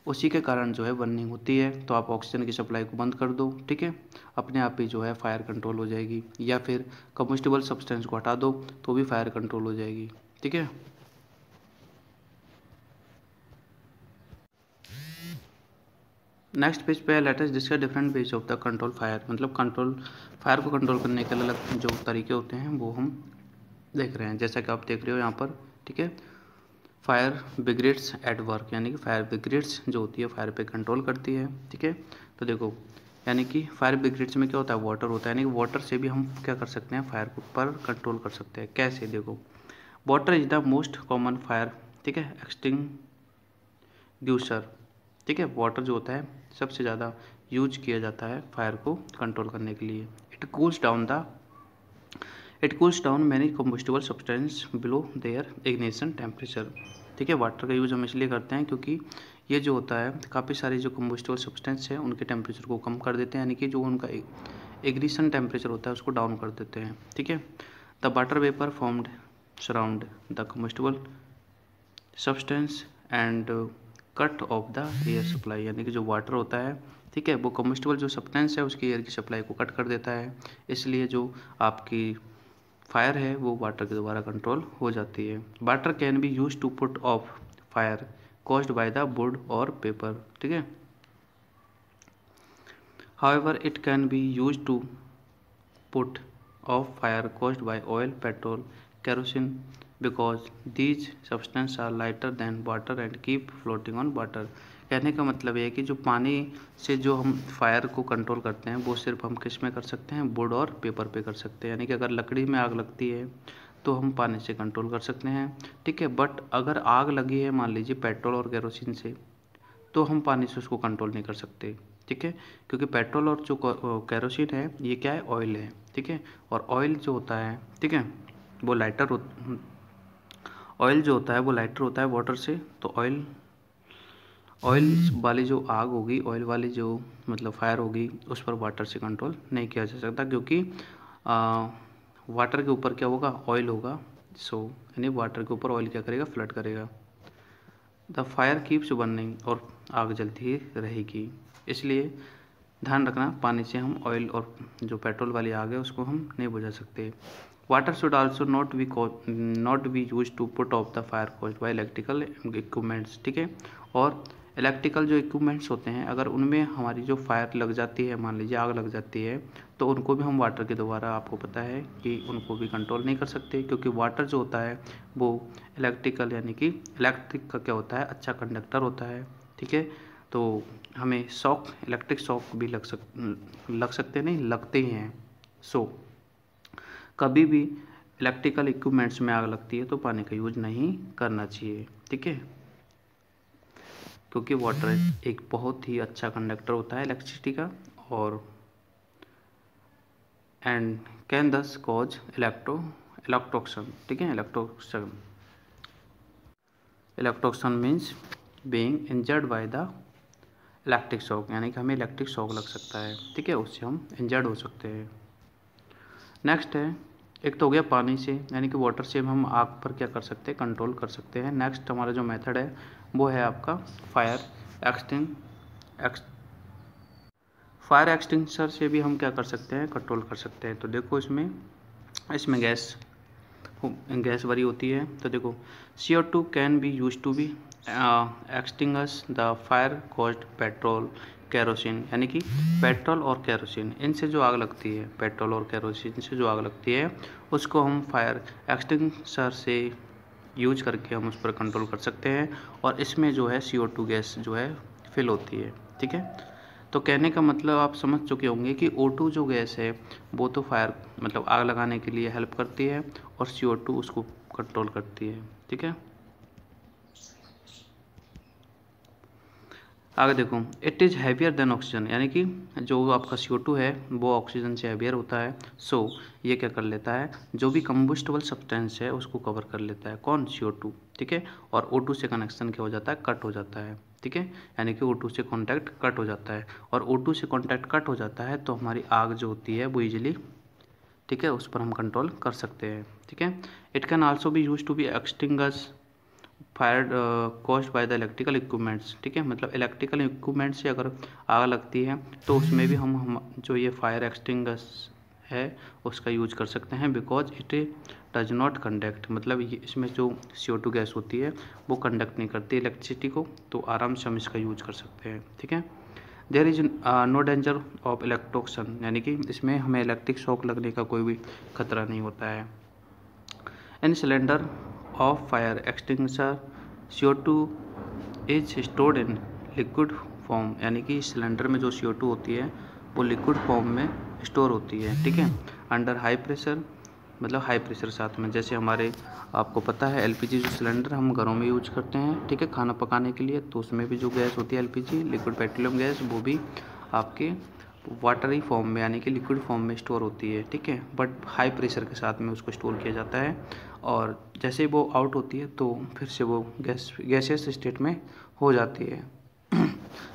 उसी के कारण जो है बर्निंग होती है, तो आप ऑक्सीजन की सप्लाई को बंद कर दो, ठीक है, अपने आप ही जो है फायर कंट्रोल हो जाएगी, या फिर कंबस्टिबल सब्सटेंस को हटा दो तो भी फायर कंट्रोल हो जाएगी, ठीक है। नेक्स्ट पेज पे let us discuss different ways of the control fire, मतलब कंट्रोल फायर को कंट्रोल करने के अलग जो तरीके होते हैं वो हम देख रहे हैं, जैसा कि आप देख रहे हो यहाँ पर, ठीक है। फायर ब्रिगेड्स एट वर्क, यानी कि फायर ब्रिगेड्स जो होती है फायर पे कंट्रोल करती है, ठीक है। तो देखो, यानी कि फायर ब्रिगेड्स में क्या होता है, वाटर होता है, यानी कि वाटर से भी हम क्या कर सकते हैं, फायर पर कंट्रोल कर सकते हैं। कैसे, देखो, water is the most common fire, ठीक है, एक्सटिंग्विशर, ठीक है। वाटर जो होता है सबसे ज़्यादा यूज किया जाता है फायर को कंट्रोल करने के लिए। It cools down many combustible substance below their ignition temperature, ठीक है। वाटर का यूज़ हम इसलिए करते हैं क्योंकि ये जो होता है काफ़ी सारी जो कंबस्टिबल सब्सटेंस है उनके टेम्परेचर को कम कर देते हैं, यानी कि जो उनका इग्निशन टेम्परेचर होता है उसको डाउन कर देते हैं, ठीक है। The water vapour formed surround the combustible substance and cut off the air supply, यानी कि जो वाटर होता है, ठीक है, वो कम्बस्टिबल जो सब्सटेंस है उसकी एयर की सप्लाई को कट कर देता है, इसलिए जो आपकी फायर है वो वाटर के द्वारा कंट्रोल हो जाती है। Water can be use to put off fire caused by the wood और पेपर, ठीक है। However it can be use to put off fire caused by oil, petrol, kerosene because these substance are lighter than water and keep floating on water. कहने का मतलब ये है कि जो पानी से जो हम फायर को कंट्रोल करते हैं वो सिर्फ हम किस में कर सकते हैं, वुड और पेपर पे कर सकते हैं। यानी कि अगर लकड़ी में आग लगती है तो हम पानी से कंट्रोल कर सकते हैं, ठीक है। बट अगर आग लगी है मान लीजिए पेट्रोल और केरोसिन से, तो हम पानी से उसको कंट्रोल नहीं कर सकते, ठीक है, क्योंकि पेट्रोल और जो केरोसिन है ये क्या है, ऑयल है, ठीक है। और ऑयल जो होता है, ठीक है, वो लाइटर ऑयल जो होता है वो लाइटर होता है वाटर से। तो ऑयल वाली जो आग होगी, ऑयल वाली जो मतलब फायर होगी, उस पर वाटर से कंट्रोल नहीं किया जा सकता, क्योंकि वाटर के ऊपर क्या होगा, ऑयल होगा। सो यानी वाटर के ऊपर ऑयल क्या करेगा, फ्लड करेगा। द फायर कीप्स बर्निंग, और आग जलती ही रहेगी। इसलिए ध्यान रखना, पानी से हम ऑयल और जो पेट्रोल वाली आग है उसको हम नहीं बुझा सकते। Water should also not be use to put off the fire caused by electrical equipments, ठीक है। और इलेक्ट्रिकल जो इक्विपमेंट्स होते हैं, अगर उनमें हमारी जो फायर लग जाती है, मान लीजिए आग लग जाती है, तो उनको भी हम वाटर के द्वारा, आपको पता है कि उनको भी कंट्रोल नहीं कर सकते, क्योंकि वाटर जो होता है वो इलेक्ट्रिकल, यानी कि इलेक्ट्रिक का क्या होता है, अच्छा कंडक्टर होता है, ठीक है। तो हमें इलेक्ट्रिक शॉक भी लग सकते नहीं, लगते ही हैं। सो कभी भी इलेक्ट्रिकल इक्विपमेंट्स में आग लगती है तो पानी का यूज नहीं करना चाहिए, ठीक है, क्योंकि वाटर एक बहुत ही अच्छा कंडक्टर होता है इलेक्ट्रिसिटी का, और and can thus cause electrocution, ठीक है। Electrocution means being injured by the electric shock, यानी कि हमें इलेक्ट्रिक शॉक लग सकता है, ठीक है, उससे हम इंजर्ड हो सकते हैं। नेक्स्ट है, एक तो हो गया पानी से, यानी कि वाटर से हम आग पर क्या कर सकते हैं, कंट्रोल कर सकते हैं। नेक्स्ट हमारा जो मेथड है वो है आपका फायर एक्सटिंग्विशर से भी हम क्या कर सकते हैं, कंट्रोल कर सकते हैं। तो देखो इसमें गैस भरी होती है। तो देखो CO2 can be use to be extinguish the fire caused petrol kerosene, यानी कि पेट्रोल और केरोसिन, इनसे जो आग लगती है, पेट्रोल और केरोसिन से जो आग लगती है उसको हम फायर एक्सटिंग्विशर से यूज करके हम उस पर कंट्रोल कर सकते हैं। और इसमें जो है CO2 गैस जो है फिल होती है, ठीक है। तो कहने का मतलब आप समझ चुके होंगे कि O2 जो गैस है वो तो फायर मतलब आग लगाने के लिए हेल्प करती है, और CO2 उसको कंट्रोल करती है, ठीक है। आगे देखो, it is heavier than oxygen, यानी कि जो आपका CO2 है वो ऑक्सीजन से हैवियर होता है। सो ये क्या कर लेता है, जो भी कंबस्टिबल सब्सटेंस है उसको कवर कर लेता है, कौन, CO2, ठीक है। और O2 से कनेक्शन क्या हो जाता है, कट हो जाता है, ठीक है, यानी कि O2 से कॉन्टैक्ट कट हो जाता है। और O2 से कॉन्टैक्ट कट हो जाता है तो हमारी आग जो होती है वो ईजिली, ठीक है, उस पर हम कंट्रोल कर सकते हैं, ठीक है। It can also be use to be extinguish fire caused by the electrical equipments, ठीक है, मतलब इलेक्ट्रिकल इक्विपमेंट से अगर आग लगती है तो उसमें भी हम जो ये फायर एक्सटिंग्विश है उसका यूज कर सकते हैं, because it does not conduct, मतलब ये इसमें जो CO2 गैस होती है वो कंडक्ट नहीं करती इलेक्ट्रिसिटी को, तो आराम से हम इसका यूज कर सकते हैं, ठीक है। There is no danger of electrocution, यानी कि इसमें हमें इलेक्ट्रिक शॉक लगने का कोई भी खतरा नहीं होता है। इन cylinder of fire extinguisher CO2 is stored in liquid form, यानी कि सिलेंडर में जो CO2 होती है वो लिक्विड फॉर्म में स्टोर होती है, ठीक है, अंडर हाई प्रेशर, मतलब हाई प्रेशर साथ में। जैसे हमारे आपको पता है LPG जो सिलेंडर हम घरों में यूज करते हैं, ठीक है, खाना पकाने के लिए, तो उसमें भी जो गैस होती है LPG लिक्विड पेट्रोलियम गैस, वो भी आपके वाटरी फॉर्म में यानी कि लिक्विड फॉर्म में स्टोर होती है, ठीक है, बट हाई प्रेशर के साथ में उसको स्टोर किया जाता है। और जैसे वो आउट होती है तो फिर से वो गैसेस स्टेट में हो जाती है।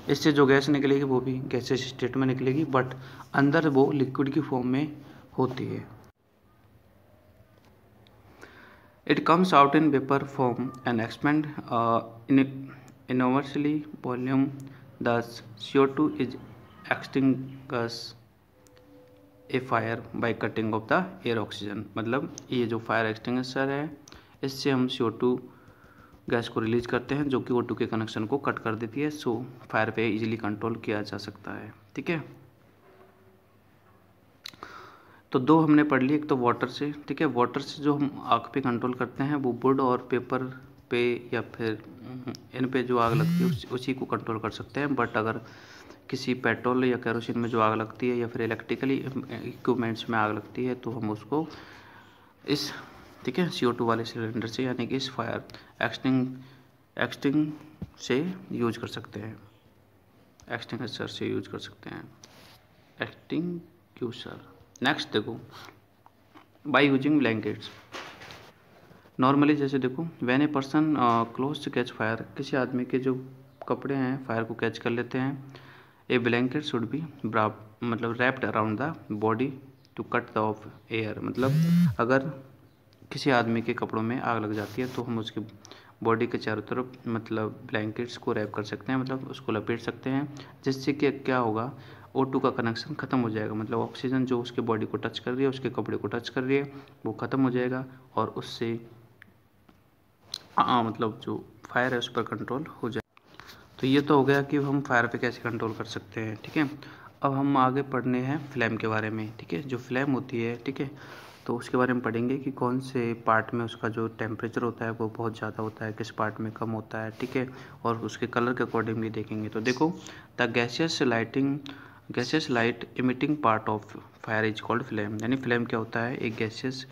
इससे जो गैस निकलेगी वो भी गैसेस स्टेट में निकलेगी, बट अंदर वो लिक्विड की फॉर्म में होती है। It comes out in vapor form and expand enormously volume. Thus, CO2 is extinguishes A fire by cutting of the air oxygen. मतलब ये जो फायर एक्सटिंग्विशर है इससे हम CO2 गैस को रिलीज करते हैं जो कि O2 के कनेक्शन को कट कर देती है। सो फायर पे इजीली कंट्रोल किया जा सकता है। ठीक है, तो दो हमने पढ़ ली, एक तो वाटर से। ठीक है, वाटर से जो हम आग पे कंट्रोल करते हैं वो वुड और पेपर पे या फिर इन पे जो आग लगती है उसी को कंट्रोल कर सकते हैं। बट अगर किसी पेट्रोल या केरोसिन में जो आग लगती है या फिर इलेक्ट्रिकली इक्विपमेंट्स में आग लगती है तो हम उसको इस ठीक है CO2 वाले सिलेंडर से यानी कि इस फायर एक्सटिंग से यूज कर सकते हैं, एक्सटिंग्विशर से यूज कर सकते हैं, एक्सटिंग्विशर। नेक्स्ट देखो, बाय यूजिंग ब्लैंकेट्स। नॉर्मली जैसे देखो, when a person close to catch fire, किसी आदमी के जो कपड़े हैं फायर को कैच कर लेते हैं। ए ब्लैंकेट शुड बी मतलब wrapped around the body to cut the off air. मतलब अगर किसी आदमी के कपड़ों में आग लग जाती है तो हम उसके बॉडी के चारों तरफ मतलब ब्लैंकेट्स को रैप कर सकते हैं, मतलब उसको लपेट सकते हैं, जिससे कि क्या होगा, O2 का कनेक्शन ख़त्म हो जाएगा। मतलब ऑक्सीजन जो उसके बॉडी को टच कर रही है, उसके कपड़े को टच कर रही है, वो ख़त्म हो जाएगा और उससे मतलब जो फायर है उस पर कंट्रोल हो जाए। तो ये तो हो गया कि हम फायर पे कैसे कंट्रोल कर सकते हैं। ठीक है, अब हम आगे पढ़ने हैं फ्लेम के बारे में। ठीक है, जो फ्लेम होती है, ठीक है, तो उसके बारे में पढ़ेंगे कि कौन से पार्ट में उसका जो टेम्परेचर होता है वो बहुत ज़्यादा होता है, किस पार्ट में कम होता है। ठीक है, और उसके कलर के अकॉर्डिंगली देखेंगे। तो देखो, the gaseous light emitting part of fire is called flame. यानी फ्लेम क्या होता है, एक गैसियस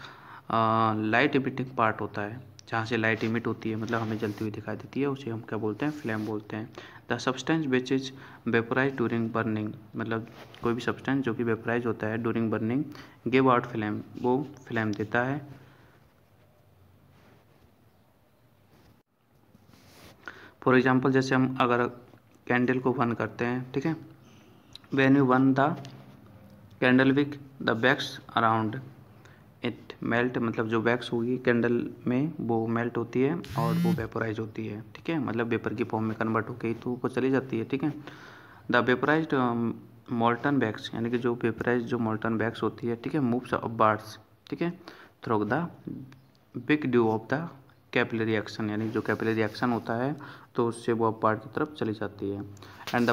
लाइट इमिटिंग पार्ट होता है, जहाँ से लाइट इमिट होती है, मतलब हमें जलती हुई दिखाई देती है, उसे हम क्या बोलते हैं, फ्लेम बोलते हैं। The substance which is vaporise during burning, मतलब कोई भी सब्सटेंस जो कि वेपोराइज होता है during burning give out flame, वो फ्लेम देता है। फॉर एग्जाम्पल, जैसे हम अगर कैंडल को बर्न करते हैं, ठीक है, when you burn the candle wick the wax around it melt, मतलब जो वैक्स होगी कैंडल में वो मेल्ट होती है और वो वेपोराइज होती है। ठीक है, मतलब वेपर की फॉर्म में कन्वर्ट होकर तो वो चली जाती है। ठीक है, द वेपोराइज्ड मोल्टन वैक्स, यानी कि जो वेपोराइज जो मोल्टन वैक्स होती है, ठीक है, मूव्स अपवर्ड्स, ठीक है, through the big due of the capillary action, यानी जो कैपिलरी एक्शन होता है तो उससे वो अपवर्ड की तरफ चली जाती है। And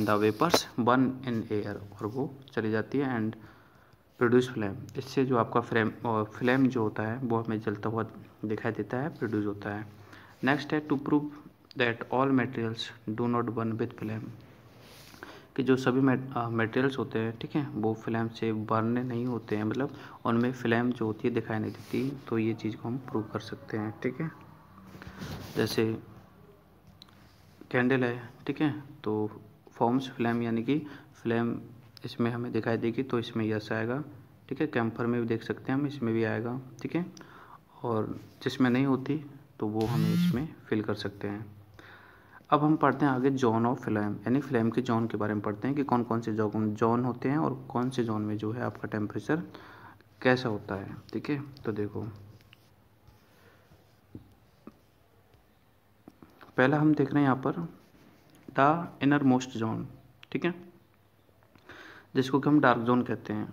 the vapours burn in air, और वो चली जाती है एंड प्रोड्यूस फ्लेम। इससे जो आपका फ्लेम जो होता है वो हमें जलता हुआ दिखाई देता है, प्रोड्यूस होता है। नेक्स्ट है to prove that all materials do not burn with flame, कि जो सभी मटेरियल्स होते हैं, ठीक है, वो फ्लेम से बर्न नहीं होते हैं, मतलब उनमें फ्लेम जो होती है दिखाई नहीं देती। तो ये चीज़ को हम प्रूव कर सकते हैं। ठीक है, जैसे कैंडल है, ठीक है, तो फॉर्म्स फ्लेम, यानी कि फ्लेम इसमें हमें दिखाई देगी तो इसमें यस आएगा। ठीक है, कैंपर में भी देख सकते हैं हम, इसमें भी आएगा। ठीक है, और जिसमें नहीं होती तो वो हमें इसमें फिल कर सकते हैं। अब हम पढ़ते हैं आगे जोन ऑफ फ्लेम, यानी फ्लेम के जोन के बारे में पढ़ते हैं कि कौन कौन से जोन होते हैं और कौन से जोन में जो है आपका टेम्परेचर कैसा होता है। ठीक है, तो देखो, पहला हम देख रहे हैं यहाँ पर द इनर मोस्ट जोन, ठीक है, जिसको कि हम डार्क जोन कहते हैं।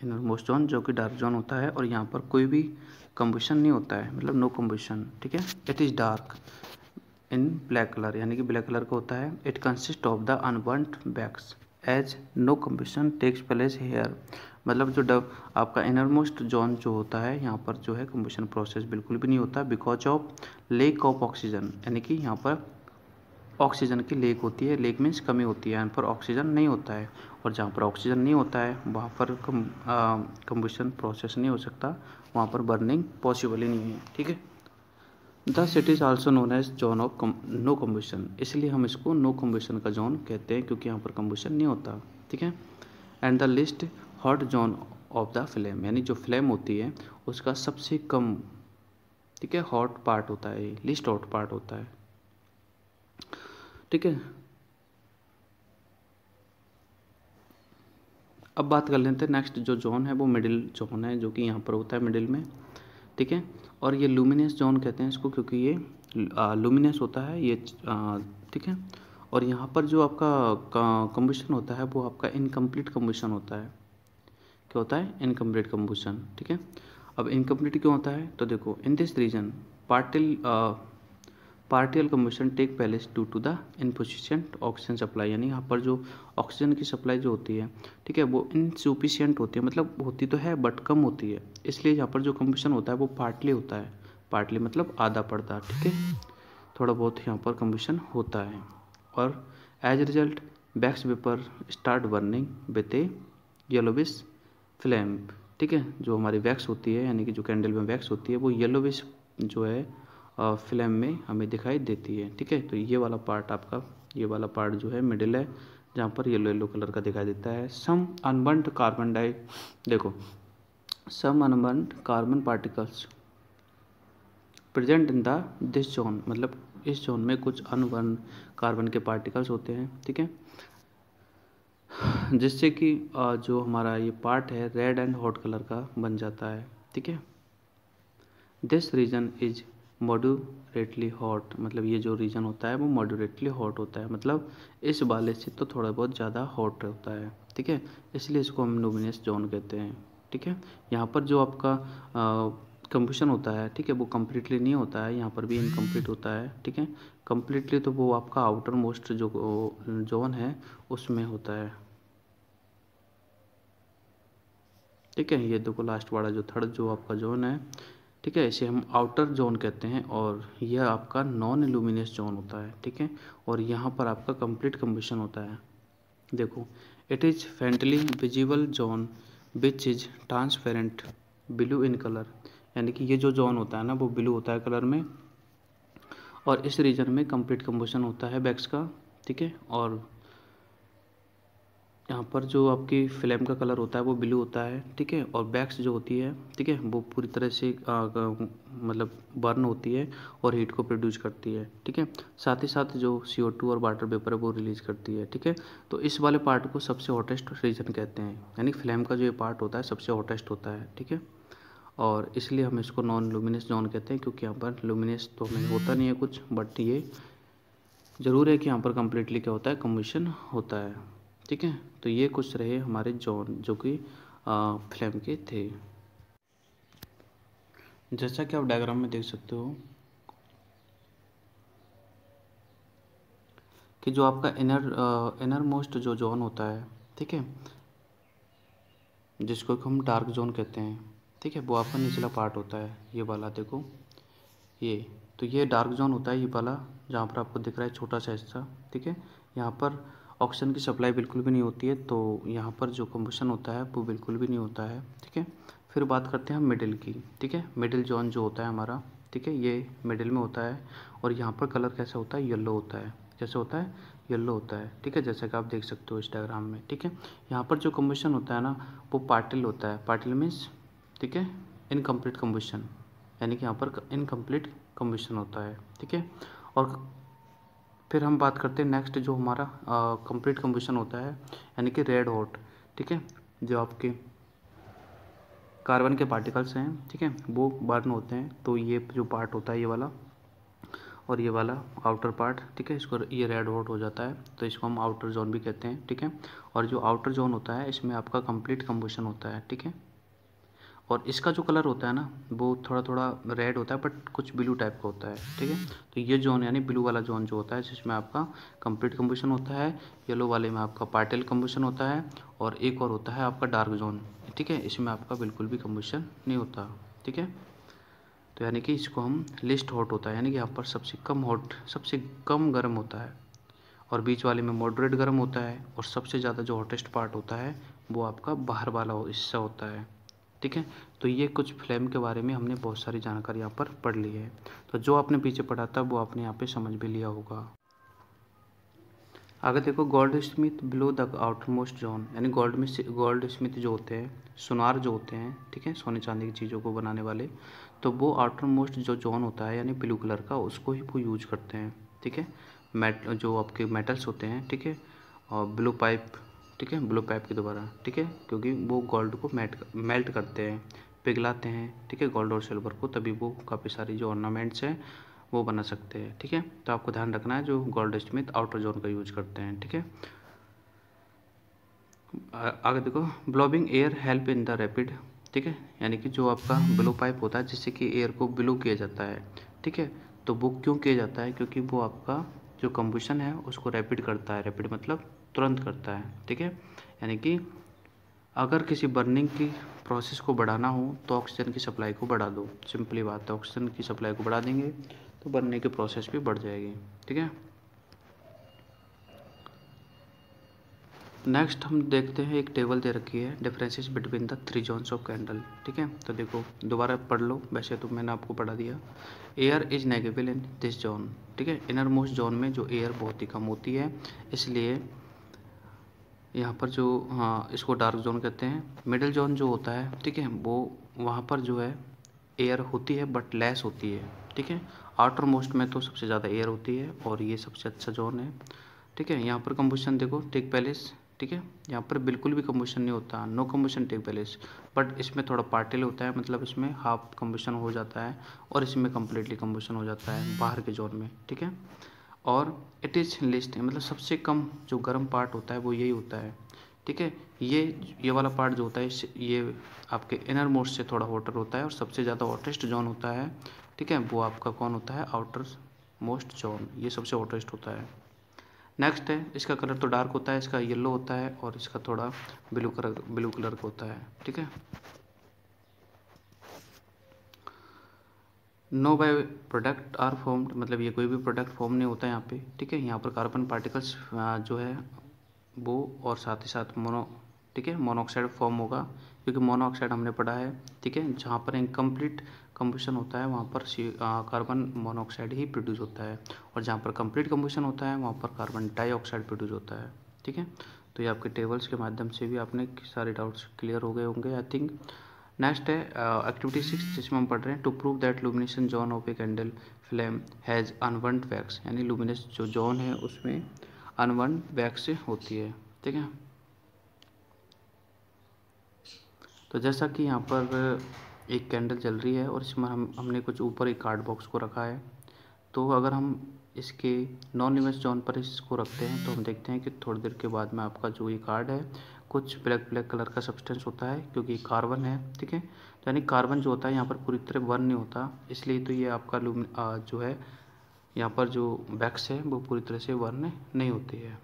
इनर मोस्ट जोन जो कि डार्क जोन होता है और यहाँ पर कोई भी कंबशन नहीं होता है, मतलब नो कंबशन। ठीक है, it is dark in black colour, यानी कि ब्लैक कलर का होता है। It consist of the unburned wax as no combustion takes place here, मतलब जो आपका इनर मोस्ट जोन जो होता है यहाँ पर जो है कंबशन प्रोसेस बिल्कुल भी नहीं होता, because of lake of oxygen, यानी कि यहाँ पर ऑक्सीजन की लेक होती है। लेक मीन्स कमी होती है, यहाँ पर ऑक्सीजन नहीं होता है, और जहाँ पर ऑक्सीजन नहीं होता है वहाँ पर कंबशन प्रोसेस नहीं हो सकता, वहाँ पर बर्निंग पॉसिबल ही नहीं है। ठीक है, thus it is also known as zone of no combustion, इसलिए हम इसको नो कंबशन का जोन कहते हैं क्योंकि यहाँ पर कंबशन नहीं होता। ठीक है, and the list hot zone of the flame, यानी जो फ्लेम होती है उसका सबसे कम, ठीक है, हॉट पार्ट होता है, लिस्ट हॉट पार्ट होता है। ठीक है, अब बात कर लेते हैं नेक्स्ट जो जोन है वो मिडिल जोन है, जो कि यहाँ पर होता है मिडिल में। ठीक है। और ये लुमिनस जोन कहते हैं इसको, क्योंकि ये लुमिनस होता है ये, ठीक है। और यहाँ पर जो आपका कम्बशन होता है वो आपका इनकम्प्लीट कम्बशन होता है। क्या होता है? इनकम्प्लीट कम्बशन, ठीक है। अब इनकम्प्लीट क्यों होता है? तो देखो, in this region partial combustion take place due to the insufficient oxygen supply, यानी यहाँ पर जो ऑक्सीजन की सप्लाई जो होती है, ठीक है, वो इनसफिशिएंट होती है, मतलब होती तो है बट कम होती है। इसलिए यहाँ पर जो कम्बशन होता है वो पार्टली होता है, पार्टली मतलब आधा पड़ता है, ठीक है, थोड़ा बहुत यहाँ पर कम्बशन होता है। और as result wax vapour start burning with a yellowish flame, ठीक है। जो हमारी वैक्स होती है, यानी कि जो कैंडल में वैक्स होती है, वो येलोविश जो है फ्लेम में हमें दिखाई देती है, ठीक है। तो ये वाला पार्ट आपका, ये वाला पार्ट जो है मिडिल है, जहाँ पर येलो येलो कलर का दिखाई देता है। सम अनबर्न्ड कार्बन देखो, some unburned carbon particles present in the this zone, मतलब इस जोन में कुछ अनबर्न कार्बन के पार्टिकल्स होते हैं, ठीक है, जिससे कि जो हमारा ये पार्ट है रेड एंड हॉट कलर का बन जाता है, ठीक है। This region is moderately hot, मतलब ये जो रीजन होता है वो मॉडरेटली हॉट होता है, मतलब इस वाले से तो थोड़ा बहुत ज़्यादा हॉट होता है, ठीक है। इसलिए इसको हम लुमिनस जोन कहते हैं, ठीक है। यहाँ पर जो आपका कम्बशन होता है, ठीक है, वो कम्प्लीटली नहीं होता है, यहाँ पर भी इनकम्प्लीट होता है, ठीक है। कम्प्लीटली तो वो आपका आउटर मोस्ट जो जोन है उसमें होता है, ठीक है। ये देखो लास्ट वाला जो थर्ड जो आपका जोन है, ठीक है, इसे हम आउटर जोन कहते हैं, और यह आपका नॉन लुमिनस जोन होता है, ठीक है। और यहाँ पर आपका कंप्लीट कम्बशन होता है। देखो, it is faintly visible zone which is transparent blue in colour, यानी कि ये जो जोन होता है ना वो ब्लू होता है कलर में, और इस रीजन में कंप्लीट कम्बशन होता है वैक्स का, ठीक है। और यहाँ पर जो आपकी फ्लेम का कलर होता है वो ब्लू होता है, ठीक है। और वैक्स जो होती है, ठीक है, वो पूरी तरह से मतलब बर्न होती है और हीट को प्रोड्यूस करती है, ठीक है। साथ ही साथ जो CO2 और वाटर वेपर है वो रिलीज करती है, ठीक है। तो इस वाले पार्ट को सबसे हॉटेस्ट रीजन कहते हैं, यानी फ्लेम का जो ये पार्ट होता है सबसे हॉटेस्ट होता है, ठीक है। और इसलिए हम इसको नॉन लुमिनस जोन कहते हैं, क्योंकि यहाँ पर लुमिनस तो हमें होता नहीं है कुछ, बट ये ज़रूर है कि यहाँ पर कम्प्लीटली क्या होता है, कम्बशन होता है, ठीक है। तो ये कुछ रहे हमारे जोन जो कि फ्लेम के थे। जैसा कि आप डायग्राम में देख सकते हो कि जो आपका इनर मोस्ट जो जोन होता है, ठीक है, जिसको हम डार्क जोन कहते हैं, ठीक है, वो आपका निचला पार्ट होता है, ये वाला देखो, ये तो ये डार्क जोन होता है, ये वाला जहाँ पर आपको दिख रहा है छोटा सा हिस्सा, ठीक है। यहाँ पर ऑक्सीजन की सप्लाई बिल्कुल भी नहीं होती है, तो यहाँ पर जो कम्बशन होता है वो बिल्कुल भी नहीं होता है, ठीक है। फिर बात करते हैं हम मिडिल की, ठीक है। मिडिल जोन जो होता है हमारा, ठीक है, ये मिडिल में होता है, और यहाँ पर कलर कैसा होता है, येलो होता है, जैसे होता है येलो होता है, ठीक है, जैसा कि आप देख सकते हो इस डायग्राम में, ठीक है। यहाँ पर जो कम्बशन होता है ना वो पार्टिल होता है, पार्टिल मीन्स, ठीक है, इनकम्प्लीट कम्बशन, यानी कि यहाँ पर इनकम्प्लीट कम्बशन होता है, ठीक है। और फिर हम बात करते हैं नेक्स्ट जो हमारा कंप्लीट कम्बशन होता है, यानी कि रेड हॉट, ठीक है, जो आपके कार्बन के पार्टिकल्स हैं, ठीक है, वो बर्न होते हैं। तो ये जो पार्ट होता है ये वाला और ये वाला आउटर पार्ट, ठीक है, इसको ये रेड हॉट हो जाता है, तो इसको हम आउटर जोन भी कहते हैं, ठीक है। और जो आउटर जोन होता है इसमें आपका कंप्लीट कम्बशन होता है, ठीक है। और इसका जो कलर होता है ना वो थोड़ा थोड़ा रेड होता है, बट कुछ ब्लू टाइप का होता है, ठीक है। तो ये जोन यानी ब्लू वाला जोन जो होता है जिसमें आपका कंप्लीट कम्बशन होता है, येलो वाले में आपका पार्टियल कम्बशन होता है, और एक और होता है आपका डार्क जोन, ठीक है, इसमें आपका बिल्कुल भी कम्बशन नहीं होता, ठीक है। तो यानी कि इसको हम लिस्ट हॉट होता है, यानी कि यहाँ पर सबसे कम हॉट, सबसे कम गर्म होता है, और बीच वाले में मॉडरेट गर्म होता है, और सबसे ज़्यादा जो हॉटेस्ट पार्ट होता है वो आपका बाहर वाला हिस्सा होता है, ठीक है। तो ये कुछ फ्लेम के बारे में हमने बहुत सारी जानकारी यहाँ पर पढ़ ली है, तो जो आपने पीछे पढ़ा था वो आपने यहाँ पे समझ भी लिया होगा। आगे देखो, gold Smith below the outer most zone, यानी गोल्ड स्मिथ जो होते हैं, सुनार जो होते हैं, ठीक है, सोने चांदी की चीज़ों को बनाने वाले, तो वो आउटर मोस्ट जो जोन होता है यानी ब्लू कलर का, उसको ही वो यूज करते हैं, ठीक है। जो आपके मेटल्स होते हैं, ठीक है, और ब्लू पाइप, ठीक है, ब्लू पाइप के द्वारा, ठीक है, क्योंकि वो गोल्ड को मेल्ट करते हैं, पिघलाते हैं, ठीक है, गोल्ड और सिल्वर को, तभी वो काफ़ी सारी जो ऑर्नामेंट्स हैं वो बना सकते हैं, ठीक है। तो आपको ध्यान रखना है जो गोल्ड स्मिथ आउटर जोन का यूज करते हैं, ठीक है। आगे देखो, blowing air help in the rapid, ठीक है, यानी कि जो आपका ब्लो पाइप होता है जिससे कि एयर को ब्लो किया जाता है, ठीक है। तो वो क्यों किया जाता है, क्योंकि वो आपका जो कंबशन है उसको रैपिड करता है, रैपिड मतलब तुरंत करता है, ठीक है। यानी कि अगर किसी बर्निंग की प्रोसेस को बढ़ाना हो तो ऑक्सीजन की सप्लाई को बढ़ा दो, सिंपली बात है, ऑक्सीजन की सप्लाई को बढ़ा देंगे तो बनने की प्रोसेस भी बढ़ जाएगी, ठीक है। नेक्स्ट हम देखते हैं, एक टेबल दे रखी है, differences between the 3 zones of candle, ठीक है। तो देखो दोबारा पढ़ लो, वैसे तो मैंने आपको पढ़ा दिया। Air is negative in this zone, ठीक है, इनर मोस्ट जोन में जो एयर बहुत ही कम होती है, इसलिए यहाँ पर जो, हाँ, इसको डार्क जोन कहते हैं। मिडिल जोन जो होता है, ठीक है, वो वहाँ पर जो है एयर होती है बट लेस होती है, ठीक है। आउटर मोस्ट में तो सबसे ज़्यादा एयर होती है और ये सबसे अच्छा जोन है, ठीक है। यहाँ पर कंबशन देखो टेक प्लेस, ठीक है, यहाँ पर बिल्कुल भी कंबशन नहीं होता, no combustion take place, but इसमें थोड़ा पार्टिल होता है, मतलब इसमें हाफ कंबशन हो जाता है और इसमें कम्प्लीटली कंबशन हो जाता है बाहर के जोन में, ठीक है। और इट इज़ लिस्ट है, मतलब सबसे कम जो गर्म पार्ट होता है वो यही होता है, ठीक है। ये वाला पार्ट जो होता है ये आपके इनर मोस्ट से थोड़ा हॉटर होता है और सबसे ज़्यादा हॉटेस्ट जोन होता है, ठीक है, वो आपका कौन होता है, आउटर मोस्ट जोन, ये सबसे हॉटेस्ट होता है। नेक्स्ट है, इसका कलर तो डार्क होता है, इसका येलो होता है और इसका थोड़ा ब्लू कलर का होता है, ठीक है। No by product are formed, मतलब ये कोई भी प्रोडक्ट फॉर्म नहीं होता है यहाँ पे, ठीक है। यहाँ पर कार्बन पार्टिकल्स जो है वो और साथ ही साथ ठीक है, मोनोऑक्साइड फॉर्म होगा, क्योंकि मोनोऑक्साइड हमने पढ़ा है, ठीक है, जहाँ पर इनकम्प्लीट कंबशन होता है वहाँ पर कार्बन मोनोऑक्साइड ही प्रोड्यूस होता है, और जहाँ पर कंप्लीट कंबशन होता है वहाँ पर कार्बन डाइऑक्साइड प्रोड्यूस होता है, ठीक है। तो ये आपके टेबल्स के माध्यम से भी आपने सारे डाउट्स क्लियर हो गए होंगे आई थिंक। नेक्स्ट है एक्टिविटी 6, जिसमें हम पढ़ रहे हैं to prove that luminous zone of a candle flame has unburned wax, यानी लुमिनस जो जोन है उसमें अनबर्न्ड वैक्स होती है, ठीक है। तो जैसा कि यहाँ पर एक कैंडल जल रही है और इसमें हमने कुछ ऊपर एक कार्ड बॉक्स को रखा है, तो अगर हम इसके नॉन लुमिनस जोन पर इसको रखते हैं तो हम देखते हैं कि थोड़ी देर के बाद में आपका जो ये कार्ड है कुछ ब्लैक कलर का सब्सटेंस होता है, क्योंकि कार्बन है, ठीक है। तो यानी कार्बन जो होता है यहाँ पर पूरी तरह बर्न नहीं होता, इसलिए तो ये आपका जो है यहाँ पर जो वैक्स है वो पूरी तरह से बर्न नहीं होती है।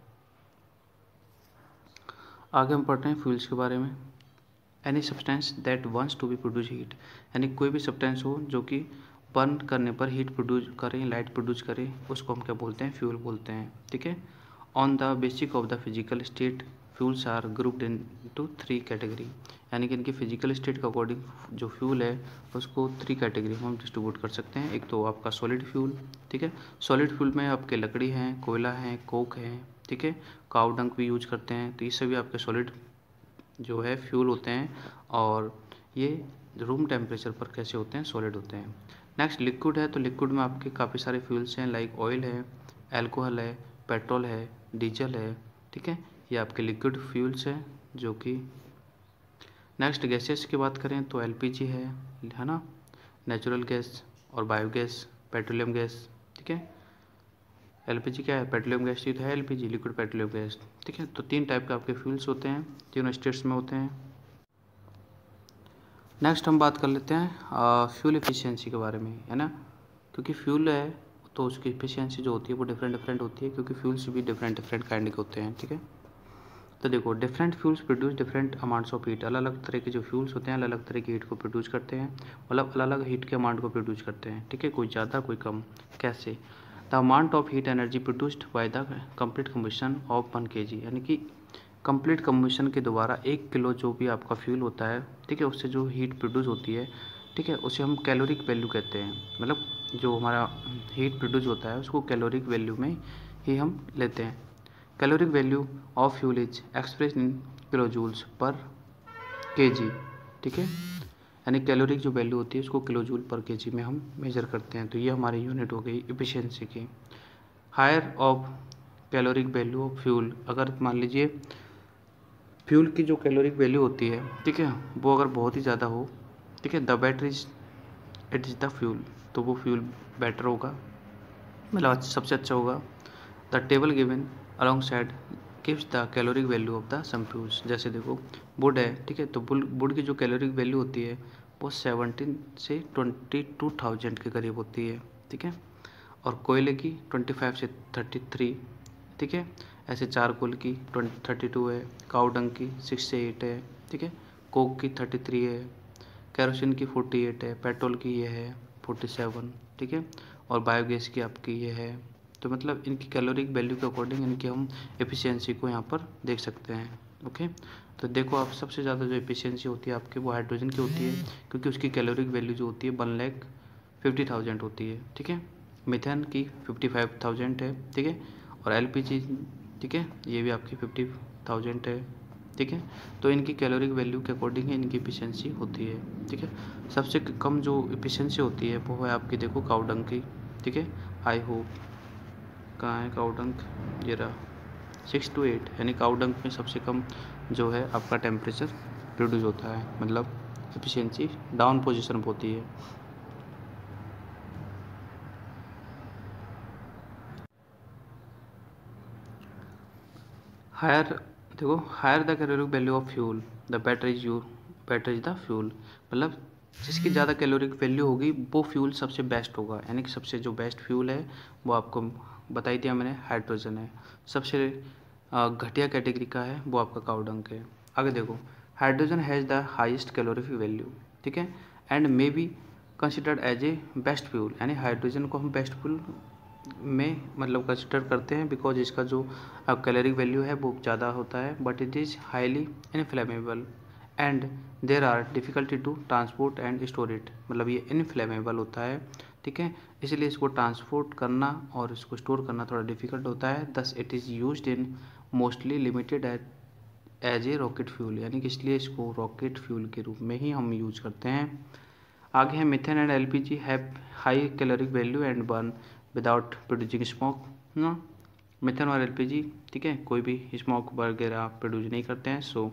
आगे हम पढ़ रहे हैं फ्यूल्स के बारे में। Any substance that wants to be produce heat, यानी कोई भी सब्सटेंस हो जो कि बर्न करने पर हीट प्रोड्यूस करें, लाइट प्रोड्यूस करें, उसको हम क्या बोलते हैं, फ्यूल बोलते हैं, ठीक है। On the basic of the physical state fuels are grouped into 3 category, यानी कि इनकी फिजिकल स्टेट के अकॉर्डिंग जो फ्यूल है उसको 3 कैटेगरी में हम डिस्ट्रीब्यूट कर सकते हैं। एक तो आपका सॉलिड फ्यूल, ठीक है, सॉलिड फ्यूल में आपके लकड़ी हैं, कोयला है, कोक है, ठीक है, काऊ डंक भी यूज करते हैं, तो ये सभी आपके सॉलिड जो है फ्यूल होते हैं, और ये रूम टेम्परेचर पर कैसे होते हैं, सॉलिड होते हैं। नेक्स्ट लिक्विड है, तो लिक्विड में आपके काफ़ी सारे फ्यूल्स हैं, लाइक ऑयल है, एल्कोहल है, पेट्रोल है, डीजल है, ठीक है, ये आपके लिक्विड फ्यूल्स हैं जो कि। नेक्स्ट गैसेस की बात करें तो एलपीजी है ना, नेचुरल गैस और बायोगैस, पेट्रोलियम गैस, ठीक है। एलपीजी क्या है, पेट्रोलियम गैस ही तो है एलपीजी, लिक्विड पेट्रोलियम गैस, ठीक है। तो 3 टाइप के आपके फ्यूल्स होते हैं, तीनों स्टेट्स में होते हैं। नेक्स्ट हम बात कर लेते हैं फ्यूल एफिशिएंसी के बारे में, है ना, क्योंकि फ्यूल है तो उसकी एफिशिएंसी जो होती है वो डिफरेंट होती है, क्योंकि फ्यूल्स भी डिफरेंट काइंड के होते हैं, ठीक है। तो देखो different fuels produce different amounts of heat, अलग अलग तरह के जो फ्यूल्स होते हैं अलग अलग तरह की हीट को प्रोड्यूस करते हैं, मतलब अलग अलग हीट के अमाउंट को प्रोड्यूस करते हैं, ठीक है, कोई ज़्यादा कोई कम। कैसे, the amount of heat energy produced by the complete combustion of 1 kg, यानी कि कंप्लीट कम्बशन के द्वारा 1 किलो जो भी आपका फ्यूल होता है, ठीक है, उससे जो हीट प्रोड्यूस होती है, ठीक है, उसे हम कैलोरिक वैल्यू कहते हैं, मतलब जो हमारा हीट प्रोड्यूस होता है उसको कैलोरिक वैल्यू में ही हम लेते हैं। Caloric value of fuel is express in kilo joules per kg, ठीक है, यानी कैलोरिक जो वैल्यू होती है उसको किलो जूल पर kg में हम मेजर करते हैं, तो ये हमारी यूनिट हो गई एफिशिएंसी की। Higher of caloric value of fuel, अगर मान लीजिए फ्यूल की जो कैलोरिक वैल्यू होती है, ठीक है, वो अगर बहुत ही ज़्यादा हो ठीक है। The battery it is the fuel, तो वो फ्यूल बेटर होगा, मतलब सबसे अच्छा होगा। The table given alongside gives the caloric value of the some fuels. जैसे देखो वुड है, ठीक है, तो वुड की जो कैलोरिक वैल्यू होती है वो 17 से 22,000 के करीब होती है, ठीक है। और कोयले की 25 से 33, ठीक है। ऐसे चारकोल की 32 है, काउडंग की 6 से 8 है, ठीक है। कोक की 33 है, केरोसिन की 48 है, पेट्रोल की ये है 47, ठीक है। और बायोगैस की आपकी ये है। तो मतलब इनकी कैलोरिक वैल्यू के अकॉर्डिंग इनकी हम एफिशिएंसी को यहाँ पर देख सकते हैं। ओके, तो देखो आप सबसे ज़्यादा जो एफिशिएंसी होती है आपकी वो हाइड्रोजन की होती है, क्योंकि उसकी कैलोरिक वैल्यू जो होती है 1,50,000 होती है, ठीक है। मीथेन की 55,000 है, ठीक है। और एलपीजी, ठीक है, ये भी आपकी 50,000 है, ठीक है। तो इनकी कैलोरिक वैल्यू के अकॉर्डिंग इनकी एफिशिएंसी होती है, ठीक है। सबसे कम जो एफिशिएंसी होती है वो है आपकी देखो काउडंग की, ठीक है। आई होप कहाँ है काउडंग, ये रहा 6 to 8, यानी काउडंग में सबसे कम जो है आपका टेम्परेचर प्रोड्यूस होता है, मतलब एफिशिएंसी डाउन पोजीशन पर होती है। हायर, देखो higher the caloric value of fuel the better is the fuel, मतलब जिसकी ज़्यादा कैलोरिक वैल्यू होगी वो फ्यूल सबसे बेस्ट होगा, यानी कि सबसे जो बेस्ट फ्यूल है वो आपको बताई दिया मैंने, हाइड्रोजन है। सबसे घटिया कैटेगरी का है वो आपका काउडंग है। आगे देखो hydrogen has the highest calorific value, ठीक है, and may be considered as a best fuel, यानी हाइड्रोजन को हम बेस्ट फ्यूल में मतलब कंसिडर करते हैं, बिकॉज इसका जो कैलोरिक वैल्यू है वो ज़्यादा होता है, but it is highly inflammable and there are difficulty to transport and store it, मतलब ये इनफ्लेमेबल होता है, ठीक है, इसलिए इसको ट्रांसपोर्ट करना और इसको स्टोर करना थोड़ा डिफिकल्ट होता है। Thus it is used in mostly limited as a rocket fuel, यानी कि इसलिए इसको रॉकेट फ्यूल के रूप में ही हम यूज करते हैं। आगे है methane and LPG have high caloric value and burn without producing smoke ना। मीथेन और एलपीजी, ठीक है, कोई भी स्मोक वगैरह प्रोड्यूस नहीं करते हैं, so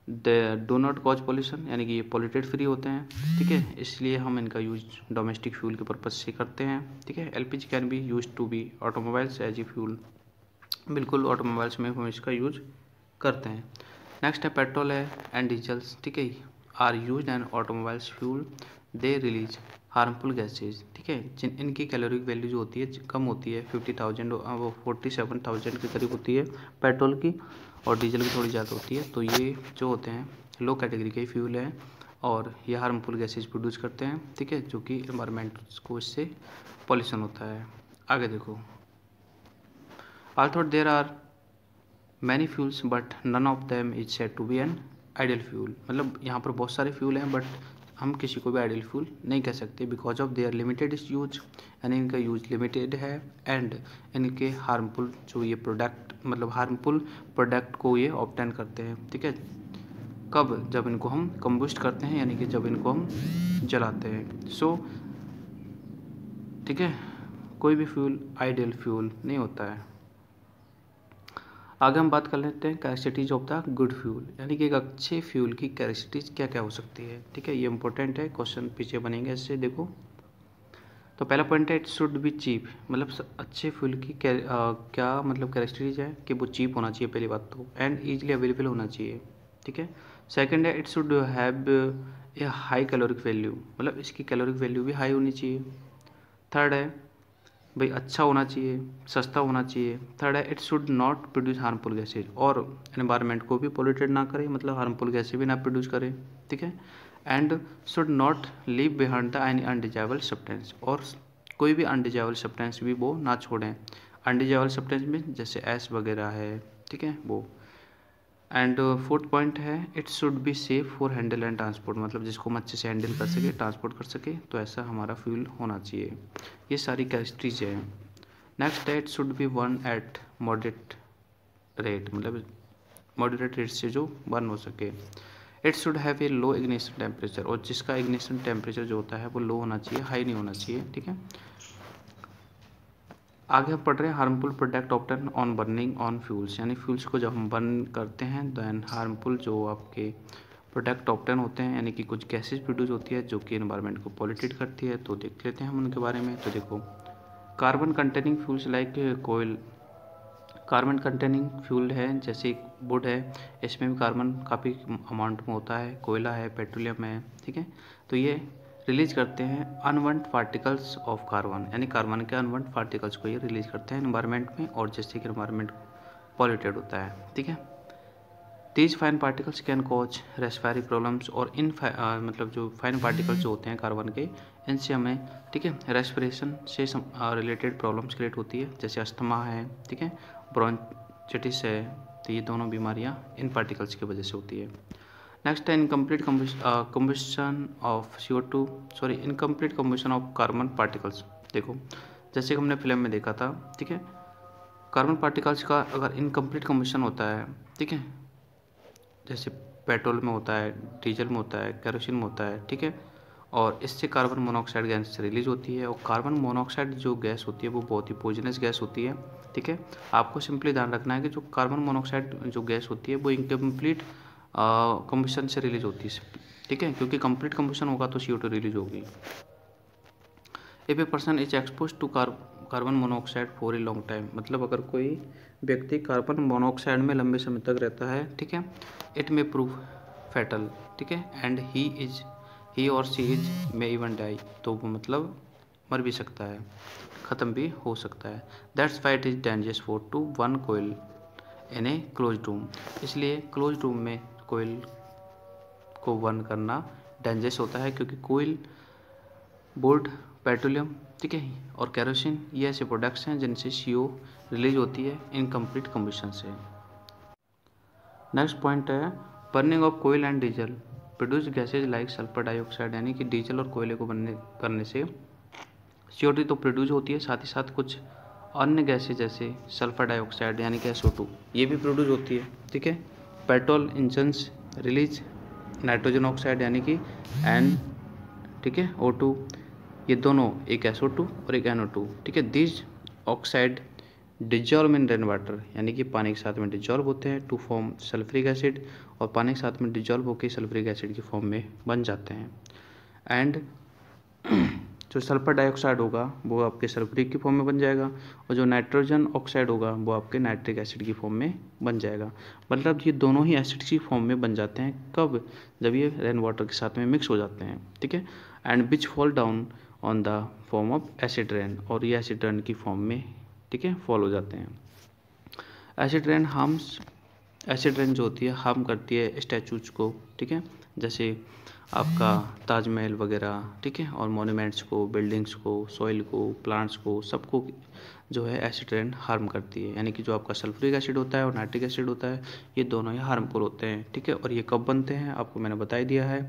they do not cause pollution, यानी कि ये पॉल्यूटेड फ्री होते हैं, ठीक है, इसलिए हम इनका यूज डोमेस्टिक फ्यूल के पर्पज से करते हैं, ठीक है। LPG can be use to be automobiles as a fuel, बिल्कुल ऑटोमोबाइल्स में हम इसका यूज करते हैं। नेक्स्ट है पेट्रोल है एंड डीजल्स, ठीक है, are use and automobiles fuel, they release harmful gases, ठीक है। जिन इनकी कैलोरिक वैल्यू जो होती है कम होती है, 50,000 वो 47,000 के करीब होती है पेट्रोल की, और डीजल की थोड़ी ज़्यादा होती है। तो ये जो होते हैं लो कैटेगरी के फ्यूल हैं और ये हार्मफुल गैसेज प्रोड्यूस करते हैं, ठीक है, जो कि एनवायरनमेंट को इससे पॉल्यूशन होता है। आगे देखो although there are many fuels but none of them is said to be an ideal fuel, मतलब यहाँ पर बहुत सारे फ्यूल हैं बट हम किसी को भी आइडियल फ्यूल नहीं कह सकते, because of their limited use, यानी इनका यूज लिमिटेड है, एंड इनके हार्मफुल जो ये प्रोडक्ट मतलब हार्मफुल प्रोडक्ट को ये ऑब्टेन करते हैं, ठीक है। कब, जब इनको हम कंबुस्ट करते हैं, यानी कि जब इनको हम जलाते हैं। सो ठीक है, कोई भी फ्यूल आइडियल फ्यूल नहीं होता है। आगे हम बात कर लेते हैं characteristics of the good fuel, यानी कि एक अच्छे फ्यूल की कैरेक्टरिस्टिक्स क्या क्या हो सकती है, ठीक है, ये इंपॉर्टेंट है, क्वेश्चन पीछे बनेंगे इससे। देखो तो पहला पॉइंट है इट शुड बी चीप, मतलब अच्छे फ्यूल की क्या मतलब कैरेक्टरिस्टिक्स है कि वो चीप होना चाहिए पहली बात तो, एंड ईजिली अवेलेबल होना चाहिए, ठीक है। सेकंड है it should have a high caloric value, मतलब इसकी कैलोरिक वैल्यू भी हाई होनी चाहिए। थर्ड है भाई अच्छा होना चाहिए, सस्ता होना चाहिए। थर्ड है it should not produce harmful gases, और एनवायरनमेंट को भी पोल्यूटेड ना करे, मतलब हार्मफुल गैसेज भी ना प्रोड्यूस करे, ठीक है। And should not leave behind the any undesirable substance, और कोई भी अनडिजायबल सब्सटेंस भी वो ना छोड़ें। अनडिजायबल सब्सटेंस में जैसे एस वगैरह है, ठीक है वो। एंड फोर्थ पॉइंट है it should be safe for handle and transport, मतलब जिसको हम अच्छे से हैंडल कर सके, ट्रांसपोर्ट कर सके, तो ऐसा हमारा फ्यूल होना चाहिए। ये सारी कैरेक्टरिस्टिक्स हैं। नेक्स्ट है it should be burn eight moderate rate, मतलब मॉडरेट रेट से जो बर्न हो सके। It should have a low ignition temperature, और जिसका इग्निशन टेम्परेचर जो होता है वो लो होना चाहिए, हाई नहीं होना चाहिए, ठीक है। आगे हम पढ़ रहे हैं harmful product obtain on burning on fuels, यानी फ्यूल्स को जब हम बर्न करते हैं देन हार्मफुल जो आपके प्रोडक्ट ऑप्टेन होते हैं, यानी कि कुछ गैसेज प्रोड्यूस होती है जो कि एनवायरनमेंट को पॉल्यूटेड करती है। तो देख लेते हैं हम उनके बारे में। तो देखो, कार्बन कंटेनिंग फ्यूल्स लाइक कोयल, कार्बन कंटेनिंग फ्यूल है जैसे वुड है, इसमें भी कार्बन काफ़ी अमाउंट में होता है, कोयला है, पेट्रोलियम है, ठीक है। तो ये रिलीज करते हैं अनवांटेड पार्टिकल्स ऑफ कार्बन, यानी कार्बन के अनवांटेड पार्टिकल्स को ये रिलीज करते हैं एनवायरनमेंट में, और जिससे कि एनवायरनमेंट पॉल्यूटेड होता है, ठीक है। These fine particles can cause respiratory problems, और इन मतलब जो फाइन पार्टिकल्स जो होते हैं कार्बन के, इनसे हमें, ठीक है, रेस्पिरेशन से रिलेटेड प्रॉब्लम्स क्रिएट होती है, जैसे अस्थमा है, ठीक है, ब्रोंचिटिस है। तो ये दोनों बीमारियां इन पार्टिकल्स की वजह से होती है। नेक्स्ट है incomplete combustion of CO2, sorry incomplete combustion of carbon particles. देखो, जैसे कि हमने फिल्म में देखा था, ठीक है, कार्बन पार्टिकल्स का अगर इनकम्प्लीट कम्बशन होता है, ठीक है, जैसे पेट्रोल में होता है, डीजल में होता है, केरोसिन में होता है, ठीक है, और इससे कार्बन मोनोऑक्साइड गैस रिलीज होती है। और कार्बन मोनोऑक्साइड जो गैस होती है वो बहुत ही पॉइजनस गैस होती है, ठीक है। आपको सिंपली ध्यान रखना है कि जो कार्बन मोनोऑक्साइड जो गैस होती है वो इनकम्प्लीट कम्बशन से रिलीज होती है, ठीक है, क्योंकि कंप्लीट कम्बशन होगा तो CO2 रिलीज होगी। If a person is expose to carbon monoxide for a long time, मतलब अगर कोई व्यक्ति कार्बन मोनोऑक्साइड में लंबे समय तक रहता है, ठीक है, इट मे प्रूव फैटल, ठीक है, एंड ही और सी इज मे इवन डाई, तो वो मतलब मर भी सकता है, ख़त्म भी हो सकता है। That's why it is dangerous for to वन coal in a close room, इसलिए क्लोज रूम में कोयल को वन करना डेंजरस होता है, क्योंकि कोयल, वुड, पेट्रोलियम, ठीक है, और केरोसिन, ये ऐसे प्रोडक्ट्स हैं जिनसे CO रिलीज होती है इनकम्प्लीट कम्बशन से। नेक्स्ट पॉइंट है burning of coal and diesel produce gases like sulphur dioxide, यानी कि डीजल और कोयले को बनने करने से CO2 तो प्रोड्यूस होती है, साथ ही साथ कुछ अन्य गैसेज जैसे सल्फर डाइऑक्साइड यानी कि SO2 ये भी प्रोड्यूस होती है, ठीक है। Petrol engines release nitrogen oxide यानी कि N, ठीक है, O2, ये दोनों एक SO2 और एक NO2, ठीक है। This oxide dissolve in rain water, यानी कि पानी के साथ में डिजॉल्व होते हैं टू फॉर्म सल्फ्रिक एसिड, और पानी के साथ में डिजॉल्व होकर सल्फ्रिक एसिड की फॉर्म में बन जाते हैं। एंड जो सल्फर डाइऑक्साइड होगा वो आपके सल्फ्रिक की फॉर्म में बन जाएगा, और जो नाइट्रोजन ऑक्साइड होगा वो आपके नाइट्रिक एसिड की फॉर्म में बन जाएगा। मतलब ये दोनों ही एसिड की फॉर्म में बन जाते हैं, कब? जब ये रेन वाटर के साथ में मिक्स हो जाते हैं, ठीक है। And which fall down on the form of acid rain, और ये एसिड रेन की फॉर्म में, ठीक है, फॉल हो जाते हैं। Acid rain harms, acid rain जो होती है हार्म करती है स्टैचूज को, ठीक है, जैसे आपका ताजमहल वगैरह, ठीक है, और मॉन्यूमेंट्स को, बिल्डिंग्स को, सॉइल को, प्लांट्स को, सबको जो है एसिड रेन हार्म करती है। यानी कि जो आपका सल्फ्यूरिक एसिड होता है और नाइट्रिक एसिड होता है, ये दोनों ही हार्मफुल होते हैं, ठीक है। और ये कब बनते हैं आपको मैंने बता ही दिया है,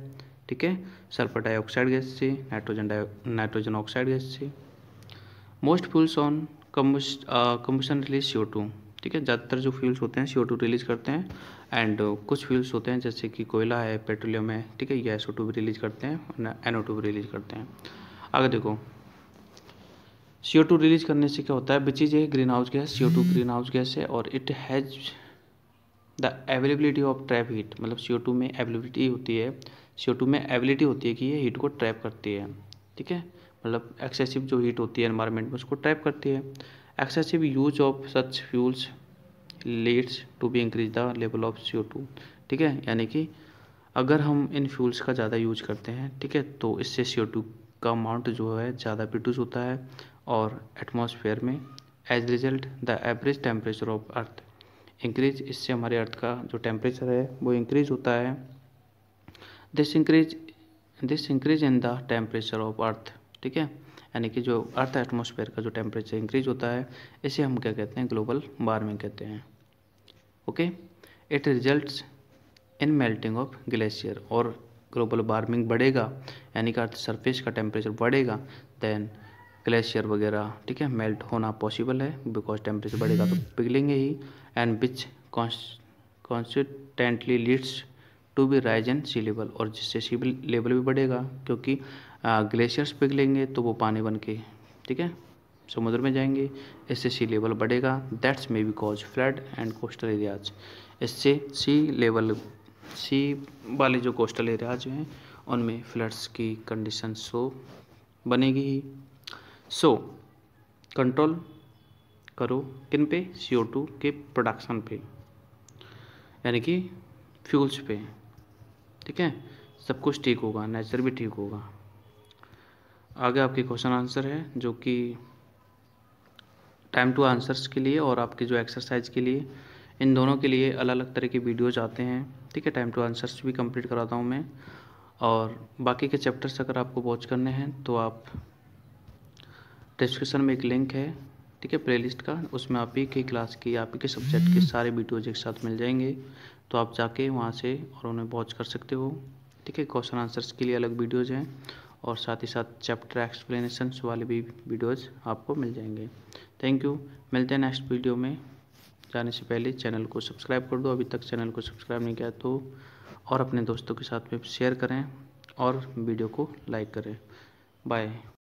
ठीक है, सल्फर डाइऑक्साइड गैस से, नाइट्रोजन ऑक्साइड गैस से। Most fuels on combustion release CO2, ठीक है, ज़्यादातर जो फ्यूल्स होते हैं CO2 रिलीज करते हैं। एंड कुछ फ्यूल्स होते हैं जैसे कि कोयला है, पेट्रोलियम है, ठीक है, ये SO2 भी रिलीज करते हैं, NO2 भी रिलीज करते हैं। आगे देखो, CO2 रिलीज करने से क्या होता है, which is a green house gas, CO2 green house gas है, और it has the ability of trap heat, मतलब CO2 में एबिलिटी होती है, CO2 में एबिलिटी होती है कि ये हीट को ट्रैप करती है, ठीक है, मतलब एक्सेसिव जो हीट होती है एनवायरनमेंट में उसको ट्रैप करती है। Excessive use of such fuels leads to be increase the level of CO2, ठीक है, यानी कि अगर हम इन फ्यूल्स का ज़्यादा यूज करते हैं, ठीक है, तो इससे CO2 का अमाउंट जो है ज़्यादा प्रोड्यूस होता है और एटमॉस्फेयर में। As result the average temperature of earth increase, इससे हमारे अर्थ का जो टेम्परेचर है वो इंक्रीज होता है। This increase in the temperature of अर्थ, ठीक है, यानी कि जो अर्थ एटमॉस्फेयर का जो टेम्परेचर इंक्रीज होता है इसे हम क्या कहते हैं, ग्लोबल वार्मिंग कहते हैं। Okay, it results in melting of glacier, और ग्लोबल वार्मिंग बढ़ेगा यानी कि अर्थ सरफेस का टेम्परेचर बढ़ेगा, देन ग्लेशियर वगैरह, ठीक है, मेल्ट होना पॉसिबल है, बिकॉज टेम्परेचर बढ़ेगा तो पिघलेंगे ही। And which constantly leads to be rise in sea level, और जिससे सी लेवल भी बढ़ेगा, क्योंकि ग्लेशियर्स पिघलेंगे तो वो पानी बन के, ठीक है, समुद्र में जाएंगे, इससे सी लेवल बढ़ेगा। That's may be cause flood and coastal areas, इससे सी लेवल सी वाले जो कोस्टल एरियाज हैं उनमें फ्लड्स की कंडीशन बनेगी ही। कंट्रोल करो किन पे, CO2 के प्रोडक्शन पे, यानी कि फ्यूल्स पे। ठीक है, सब कुछ ठीक होगा, नेचर भी ठीक होगा। आगे आपके क्वेश्चन आंसर है जो कि टाइम टू आंसर्स के लिए और आपके जो एक्सरसाइज के लिए, इन दोनों के लिए अलग अलग तरह के वीडियोज आते हैं। ठीक है, टाइम टू आंसर्स भी कंप्लीट कराता हूँ मैं, और बाकी के चैप्टर्स अगर आपको वॉच करने हैं तो आप डिस्क्रिप्शन में एक लिंक है, ठीक है, प्लेलिस्ट का, उसमें आप ही की क्लास की, आप ही के सब्जेक्ट के सारे वीडियोज एक साथ मिल जाएंगे, तो आप जाके वहाँ से और उन्हें वॉच कर सकते हो। ठीक है, क्वेश्चन आंसर्स के लिए अलग वीडियोज़ हैं और साथ ही साथ चैप्टर एक्सप्लेनेशंस वाले भी वीडियोज़ आपको मिल जाएंगे। थैंक यू, मिलते हैं नेक्स्ट वीडियो में। जाने से पहले चैनल को सब्सक्राइब कर दो, अभी तक चैनल को सब्सक्राइब नहीं किया तो, और अपने दोस्तों के साथ में शेयर करें और वीडियो को लाइक करें। बाय।